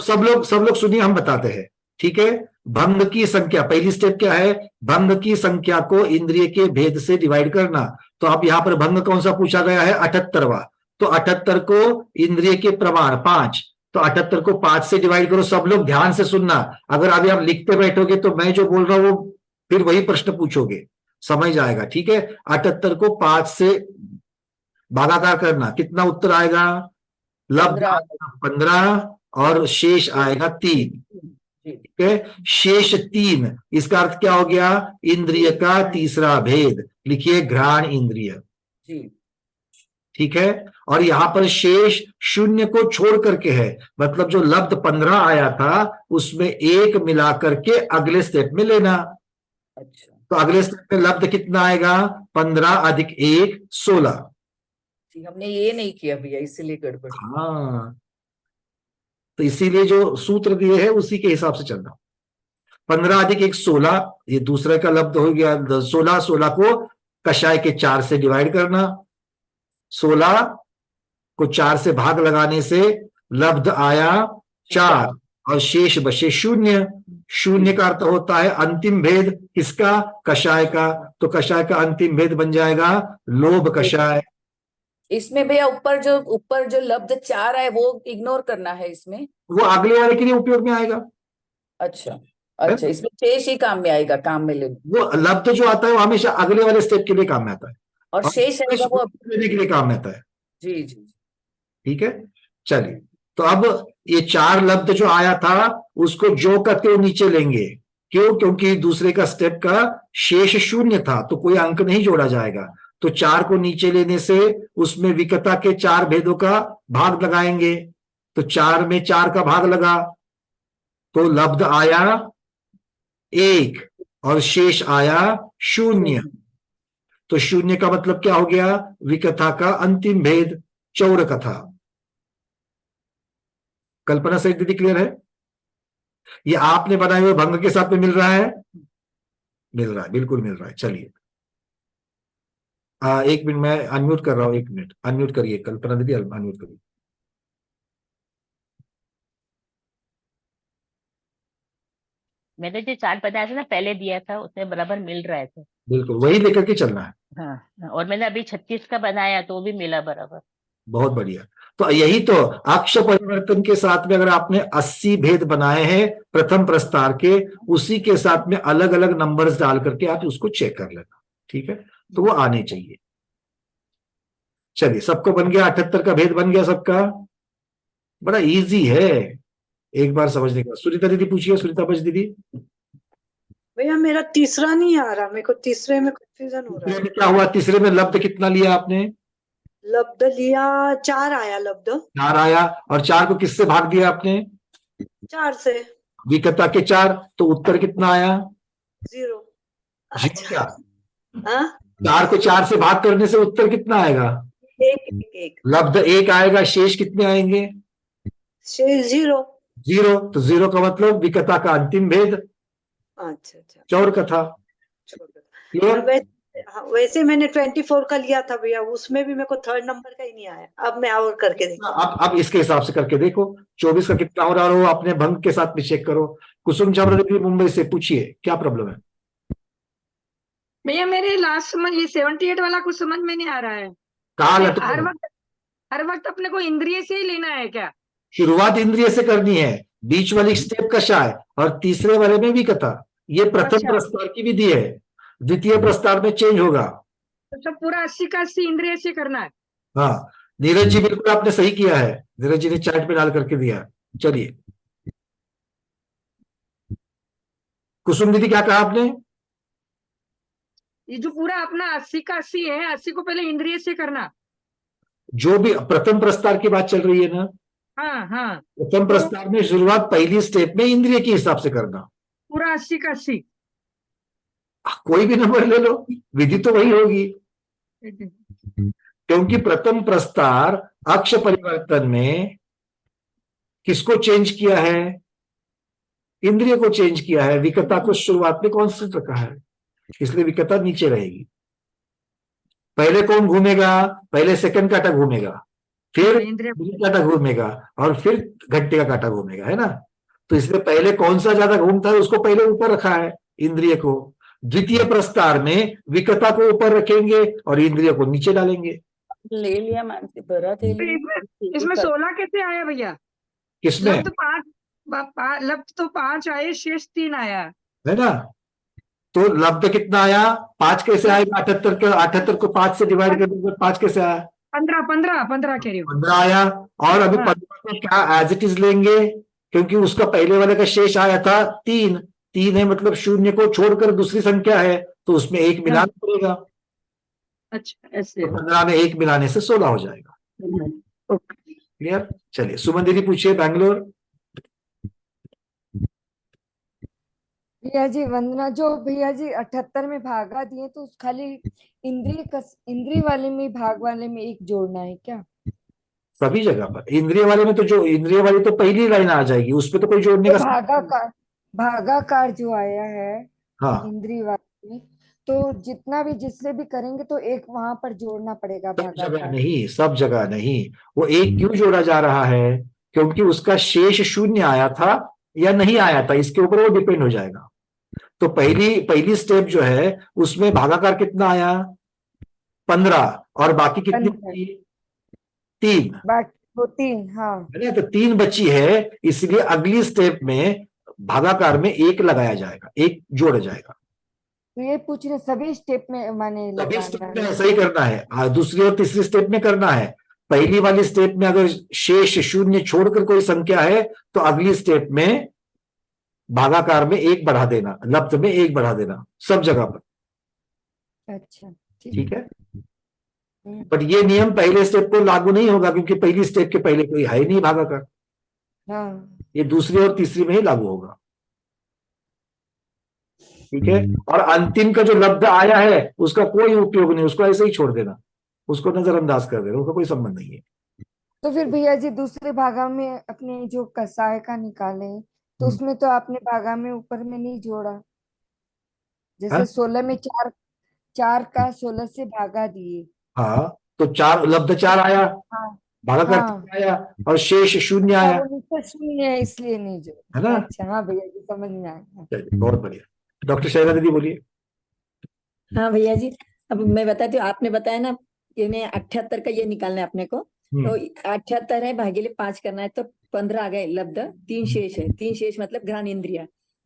सब लोग सुनिए, हम बताते हैं। ठीक है। भंग की संख्या, पहली स्टेप क्या है, भंग की संख्या को इंद्रिय के भेद से डिवाइड करना। तो अब यहां पर भंग कौन सा पूछा गया है, 78वां। तो 78 को इंद्रिय के प्रमाण 5, तो 78 को 5 से डिवाइड करो। सब लोग ध्यान से सुनना, अगर अभी आप लिखते बैठोगे तो मैं जो बोल रहा हूं वो फिर वही प्रश्न पूछोगे, समझ जाएगा। ठीक है, 78 को 5 से भागाकार करना, कितना उत्तर आएगा, लब्ध 15 और शेष आएगा 3। ठीक है, शेष 3, इसका अर्थ क्या हो गया, इंद्रिय का तीसरा भेद। लिखिए घ्राण इंद्रिय। ठीक है, और यहां पर शेष 0 को छोड़ करके है, मतलब जो लब्ध 15 आया था उसमें 1 मिला करके अगले स्टेप में लेना। अच्छा, तो अगले स्टेप में लब्ध कितना आएगा, 15 + 1 16। हमने ये नहीं किया भैया, इसीलिए गड़बड़। हाँ, तो इसीलिए जो सूत्र दिए हैं उसी के हिसाब से चलना। 15 + 1 16, ये दूसरे का लब्ध हो गया 16। 16 को कषाय के 4 से डिवाइड करना, 16 को 4 से भाग लगाने से लब्ध आया 4 और शेष बचे 0। 0 का अर्थ होता है अंतिम भेद, किसका, कषाय का। तो कषाय का अंतिम भेद बन जाएगा लोभ कषाय। इसमें भैया ऊपर जो लब्ध 4 है वो इग्नोर करना है इसमें, वो अगले वाले के लिए उपयोग में आएगा। अच्छा अच्छा, इसमें शेष ही काम में आएगा, काम में लेना। वो लब्ध जो आता है वो हमेशा अगले वाले स्टेप के लिए काम में आता है, और शेष आएगा वो लेने के लिए काम में आता है। जी जी, ठीक है, चलिए। तो अब ये 4 लब्ध जो आया था उसको जो करके वो नीचे लेंगे, क्यों, क्योंकि दूसरे का स्टेप का शेष 0 था तो कोई अंक नहीं जोड़ा जाएगा। तो 4 को नीचे लेने से उसमें विकता के 4 भेदों का भाग लगाएंगे। तो 4 में 4 का भाग लगा तो लब्ध आया 1 और शेष आया 0। तो 0 का मतलब क्या हो गया, विकथा का अंतिम भेद, चौर कथा। कल्पना सही दीदी, क्लियर है? ये आपने बनाए हुए भंग के साथ में मिल रहा है, मिल रहा है, बिल्कुल मिल रहा है। चलिए 1 मिनट मैं अनम्यूट कर रहा हूं, 1 मिनट अनम्यूट करिए कल्पना दीदी, अनम्यूट करिए। मैंने जो चार्ट बताया था ना पहले दिया था उसमें बराबर मिल रहा था। बिल्कुल वही लेकर के चलना है। हाँ, और मैंने अभी 36 का बनाया तो वो भी मिला बराबर। बहुत बढ़िया। तो यही तो अक्ष परिवर्तन के साथ में अगर आपने 80 भेद बनाए हैं प्रथम प्रस्तार के, उसी के साथ में अलग अलग नंबर्स डाल करके आप उसको चेक कर लेना। ठीक है, तो वो आने चाहिए। चलिए, सबको बन गया, 78 का भेद बन गया सबका, बड़ा इजी है एक बार समझने का। सुनीता दीदी पूछिए, सुनीता बज दीदी। भैया मेरा तीसरा नहीं आ रहा, मेरे को तीसरे में कंफ्यूजन हो रहा है। क्या हुआ, तीसरे में लब्ध कितना लिया आपने, लब्ध लिया 4 आया, लब्ध 4 आया, और 4 को किससे भाग दिया आपने, 4 से, विकता के 4, तो उत्तर कितना आया, 0। क्या हाँ, 4 को 4 से भाग करने से उत्तर कितना आएगा, 1। लब्ध 1 आएगा, शेष कितने आएंगे, शेष 0। 0, तो 0 का मतलब विकता का अंतिम भेद, अच्छा अच्छा, चौर कथा। क्लियर? वैसे मैंने 24 का लिया था भैया, उसमें भी मेरे को 3rd नंबर का ही नहीं आया। अब मैं और करके देखता हूं। अब इसके हिसाब से करके देखो 24 का कितना हो रहा हो, अपने भंग के साथ भी चेक करो। कुसुम छाबड़ा देवी मुंबई से, पूछिए क्या प्रॉब्लम है। भैया मेरे लास्ट समझ ये 78 वाला कुछ समझ में नहीं आ रहा है। कहा हर वक्त अपने को इंद्रिय से ही लेना है क्या? शुरुआत इंद्रिय से करनी है, बीच वाली स्टेप कषाय और तीसरे वाले में भी कथा। ये प्रथम प्रस्तार की विधि है, द्वितीय प्रस्तार में चेंज होगा। तो सब पूरा 80 का 80 इंद्रिय से करना है। हाँ नीरज जी, बिल्कुल आपने सही किया है, नीरज जी ने चार्ट पे डाल करके दिया। चलिए कुसुम दीदी क्या कहा आपने, ये जो पूरा अपना 80 का 80 है, 80 को पहले इंद्रिय से करना। जो भी प्रथम प्रस्तार की बात चल रही है ना, हाँ हाँ, प्रथम प्रस्तार में शुरुआत पहली स्टेप में इंद्रिय के हिसाब से करना, पूरा 80 का 80। कोई भी नंबर ले लो, विधि तो वही होगी। क्योंकि प्रथम प्रस्तार अक्ष परिवर्तन में किसको चेंज किया है, इंद्रिय को चेंज किया है, विकता को शुरुआत में कांस्टेंट रखा है, इसलिए विकता नीचे रहेगी। पहले कौन घूमेगा, पहले सेकंड काटा घूमेगा, फिर काटा घूमेगा और फिर घंटे का काटा घूमेगा, है ना। तो इसलिए पहले कौन सा ज्यादा घूमता है उसको पहले ऊपर रखा है, इंद्रिय को। द्वितीय प्रस्तार में विकता को ऊपर रखेंगे और इंद्रिय को नीचे डालेंगे। ले लिया मानसी, भरत ले लिया। इसमें 16 कैसे आया भैया? किसमें? लब्ध 5, लब्ध तो 5 आए, शेष 3 आया है ना। तो लब्ध कितना आया? 5 कैसे आएगा? 78 को 5 से डिवाइड कर देंगे, 5 कैसे आया? 15 कह रही हूँ। 15 आया। और अभी 15 को क्या एज इट इज लेंगे, क्योंकि उसका पहले वाले का शेष आया था 3। 3 है मतलब शून्य को छोड़कर दूसरी संख्या है, तो उसमें 1 मिलाना पड़ेगा। अच्छा, ऐसे। तो 15 में 1 मिलाने से 16 हो जाएगा। क्लियर? चलिए सुमन दीदी पूछिए, बैंगलोर। भैया जी वंदना, जो भैया जी 78 में भागा दिए तो खाली इंद्रिय वाले में, भाग वाले में 1 जोड़ना है क्या? सभी जगह पर इंद्रिय वाले में तो जो इंद्रिय वाली तो पहली लाइन आ जाएगी, उसपे तो कोई जोड़ने तो का भागाकार जो आया है हाँ, इंद्रिय वाले में, तो जितना भी जिससे भी करेंगे तो 1 वहां पर जोड़ना पड़ेगा। सब जगह भागाकार नहीं, सब जगह नहीं। वो 1 क्यों जोड़ा जा रहा है? क्योंकि उसका शेष शून्य आया था या नहीं आया था, इसके ऊपर वो डिपेंड हो जाएगा। तो पहली स्टेप जो है उसमें भागाकार कितना आया? 15, और बाकी कितनी बची? 3। वो 3, हाँ है ना। तो 3 बची है, इसलिए अगली स्टेप में भागाकार में 1 लगाया जाएगा, 1 जोड़ा जाएगा। तो ये पूछ रहे सभी स्टेप में माने सभी स्टेप लगाना में है? ऐसा ही करना है। दूसरी और तीसरी स्टेप में करना है। पहली वाली स्टेप में अगर शेष शून्य छोड़कर कोई संख्या है तो अगली स्टेप में भागाकार में 1 बढ़ा देना, लब्ध में 1 बढ़ा देना, सब जगह पर। अच्छा, ठीक है। बट ये नियम पहले स्टेप को लागू नहीं होगा, क्योंकि पहली स्टेप के पहले कोई है ही नहीं भागाकार। हाँ। ये दूसरी और तीसरी में ही लागू होगा। ठीक है। और अंतिम का जो लब्ध आया है उसका कोई उपयोग नहीं, उसको ऐसे ही छोड़ देना, उसको नजरअंदाज कर देना, उसका कोई संबंध नहीं है। तो फिर भैया जी दूसरे भागा में अपने जो कसाय का निकाले, तो उसमें तो आपने भागा में ऊपर में नहीं जोड़ा। जैसे 16 में 4 का 16 से भागा दिए। हाँ, तो 4 लब्ध 4 आया, हाँ भागाकार हाँ 3 आया और शेष शून्य आया, वो नीचे शून्य है इसलिए नहीं जोड़ा, है ना। अच्छा हाँ भैया जी समझ में आ गया। चलिए, बहुत बढ़िया। डॉक्टर शैला दीदी बोलिए। हाँ भैया जी, अब मैं बताती हूँ। आपने बताया ना कि 78 का ये निकालना है अपने को, तो 78 है भागीले 5 करना है, तो 15 आ गए लब्ध, 3 शेष है। 3 शेष मतलब घ्राण इंद्रिय।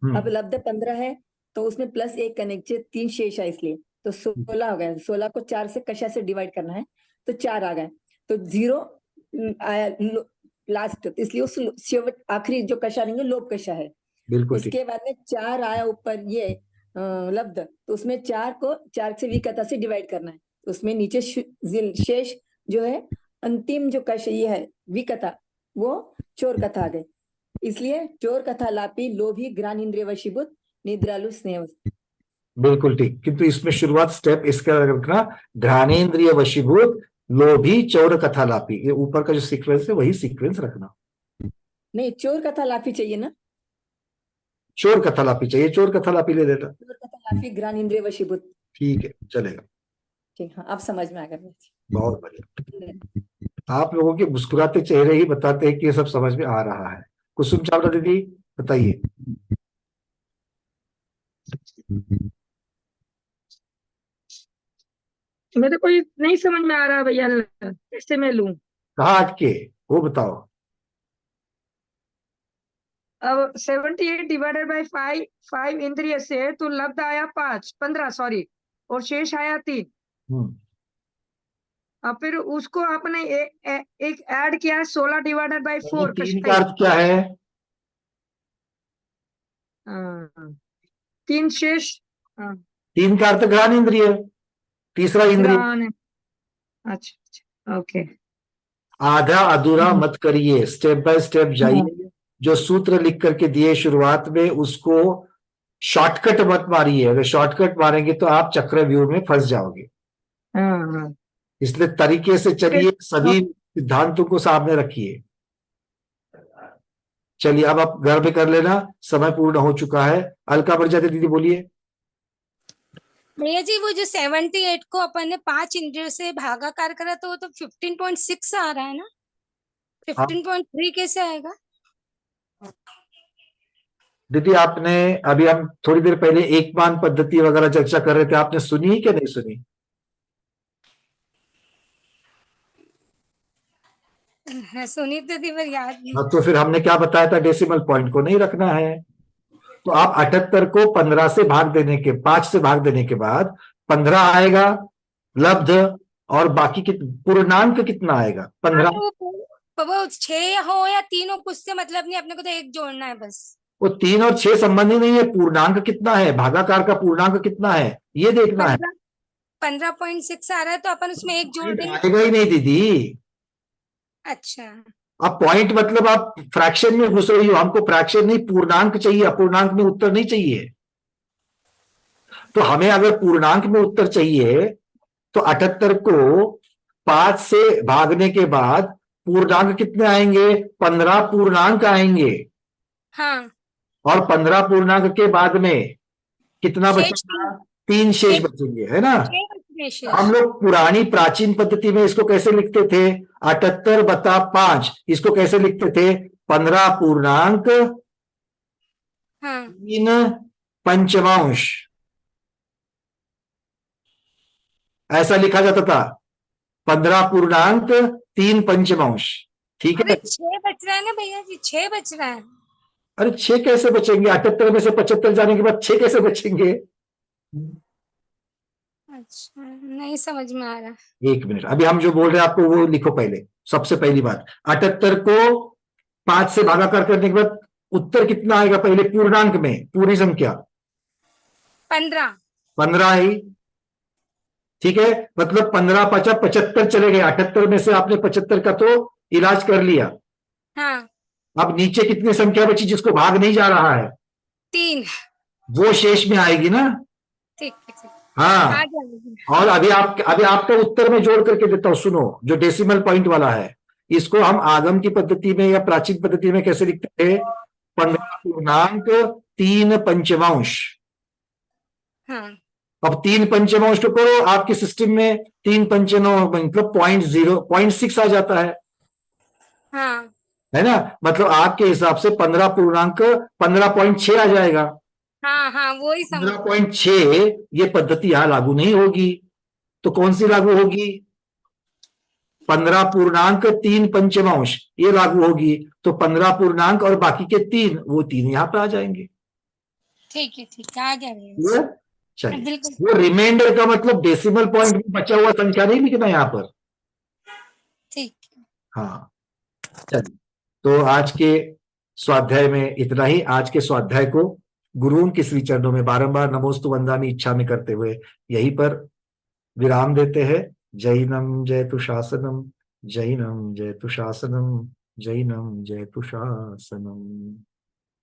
अब लब्ध 15 है तो उसमें +1 करने के 3 शेष है, इसलिए तो 16 हो गया। 16 को 4 से कशा से डिवाइड करना है तो 4 आ गए, तो 0 आया लास्ट, इसलिए उस आखिरी जो कशा रहेंगे लोभ कशा है। उसके बाद में 4 आया ऊपर ये लब्ध, तो उसमें 4 को 4 से विकता से डिवाइड करना है, तो उसमें नीचे शेष जो है अंतिम जो कश ये है विकता, वो चोर कथा आ गई। इसलिए चोर कथा लापी लोभी ग्रान इंद्रिय वशीभूत निद्रालु स्नेह। बिल्कुल ठीक, किंतु इसमें शुरुआत स्टेप इसका रखना, घ्राणेन्द्रिय वशीभूत लोभी चौर कथा लापी, ये ऊपर का जो सीक्वेंस है वही सीक्वेंस रखना। नहीं, चोर कथा लापी चाहिए ना, चोर कथा लापी चाहिए, चोर कथा लापी ले देता। चोर कथा लापी ग्रान इंद्रिय वशीभूत। ठीक है, चलेगा। ठीक, हाँ आप समझ में आ गया। बहुत बढ़िया। आप लोगों के मुस्कुराते चेहरे ही बताते हैं कि ये सब समझ में आ रहा है। कुसुम चावला दीदी बताइए। मेरे को ये नहीं समझ में आ रहा भैया, कैसे मैं लूं? कहाँ अटके वो बताओ। अब 78 डिवाइडेड बाई 5 इंद्रिय से तो लब्ध आया 15 सॉरी, और शेष आया 3। अब फिर उसको आपने एक ऐड किया है 16 डिवाइडेड बाई 4। 3 का अर्थ क्या है? 3 शेष। 3 का अर्थ घ्राण इंद्रिय, तीसरा इंद्रिय। अच्छा ओके। आधा अधूरा मत करिए, स्टेप बाय स्टेप जाइए। जो सूत्र लिख करके दिए शुरुआत में उसको शॉर्टकट मत मारिए, अगर शॉर्टकट मारेंगे तो आप चक्रव्यूह में फंस जाओगे। इसलिए तरीके से चलिए, सभी सिद्धांतों को सामने रखिए। चलिए अब आप घर पे कर लेना, समय पूर्ण हो चुका है। अलका प्रजापति दीदी बोलिए। भैया जी वो जो 78 को अपन ने 5 इंद्रियों से भागाकार करा तो वो तो 15.6 आ रहा है ना, 15.3 कैसे आएगा? दीदी आपने, अभी हम थोड़ी देर पहले एक मान पद्धति वगैरह चर्चा कर रहे थे, आपने सुनी कि नहीं सुनी? हाँ, सुनी तो थी पर याद नहीं। हाँ, तो फिर हमने क्या बताया था, डेसिमल पॉइंट को नहीं रखना है। तो आप 78 को 15 से भाग देने के 5 से भाग देने के बाद 15 आएगा लब्ध, और बाकी पूर्णांक कितना आएगा 15। वो 6 हो या 3 हो कुछ से मतलब नहीं, अपने को तो एक जोड़ना है बस। वो 3 और 6 संबंधी नहीं है, पूर्णांक कितना है, भागाकार का पूर्णांक कितना है ये देखना है। 15.6 आ रहा है तो अपन उसमें एक जोड़ देंगे। आएगा ही नहीं दीदी। अच्छा, अब पॉइंट मतलब आप फ्रैक्शन में घुस रही हो, हमको फ्रैक्शन नहीं पूर्णांक चाहिए, अपूर्णांक में उत्तर नहीं चाहिए। तो हमें अगर पूर्णांक में उत्तर चाहिए तो 78 को 5 से भागने के बाद पूर्णांक कितने आएंगे, 15 पूर्णांक आएंगे। हाँ। और 15 पूर्णांक के बाद में कितना बचेगा, 3 शेष बचेंगे, है ना। हम लोग पुरानी प्राचीन पद्धति में इसको कैसे लिखते थे, 78/5, इसको कैसे लिखते थे, 15 पूर्णांक 3 पंचमांश, ऐसा लिखा जाता था, 15 पूर्णांक 3 पंचमांश। ठीक है, 6 बच रहा है ना भैया जी, 6 बच रहा है। अरे 6 कैसे बचेंगे, 78 में से 75 जाने के बाद 6 कैसे बचेंगे? अच्छा, नहीं समझ में आ रहा। एक मिनट, अभी हम जो बोल रहे हैं आपको वो लिखो पहले। सबसे पहली बात, 78 को 5 से भागाकार करने के बाद उत्तर कितना आएगा, पहले पूर्णांक में पूरी संख्या 15 ही। ठीक है, मतलब 15 5 75 चले गए, 78 में से आपने 75 का तो इलाज कर लिया। हाँ। अब नीचे कितनी संख्या बची जिसको भाग नहीं जा रहा है, 3, वो शेष में आएगी ना। ठीक है। हाँ, और अभी आपका उत्तर में जोड़ करके देता हूं, सुनो, जो डेसिमल पॉइंट वाला है, इसको हम आगम की पद्धति में या प्राचीन पद्धति में कैसे लिखते थे, 15 पूर्णांक 3 पंचमांश। हाँ। अब 3 पंचमांश तो करो, आपके सिस्टम में 3 पंचमांश मतलब 0.6 आ जाता है। हाँ। है ना, मतलब आपके हिसाब से 15 पूर्णांक 15.6 आ जाएगा। हाँ हाँ, वो ही समझ। 15.6 ये पद्धति यहां लागू नहीं होगी, तो कौन सी लागू होगी, 15 पूर्णांक 3 पंचमांश ये लागू होगी। तो 15 पूर्णांक और बाकी के 3, वो 3 यहां पे आ जाएंगे। ठीक है, आ गया भैया। चलिए, वो रिमाइंडर का मतलब डेसिमल पॉइंट में बचा हुआ संख्या नहीं लिखना यहाँ पर। ठीक। हाँ, चलिए, तो आज के स्वाध्याय में इतना ही। आज के स्वाध्याय को गुरुओं के श्री चरणों में बारंबार नमोस्तु वंदामि इच्छा में करते हुए यहीं पर विराम देते हैं। जैनम जयतु शासनम, जैनम जयतु शासनम, जैनम जयतु शासनम।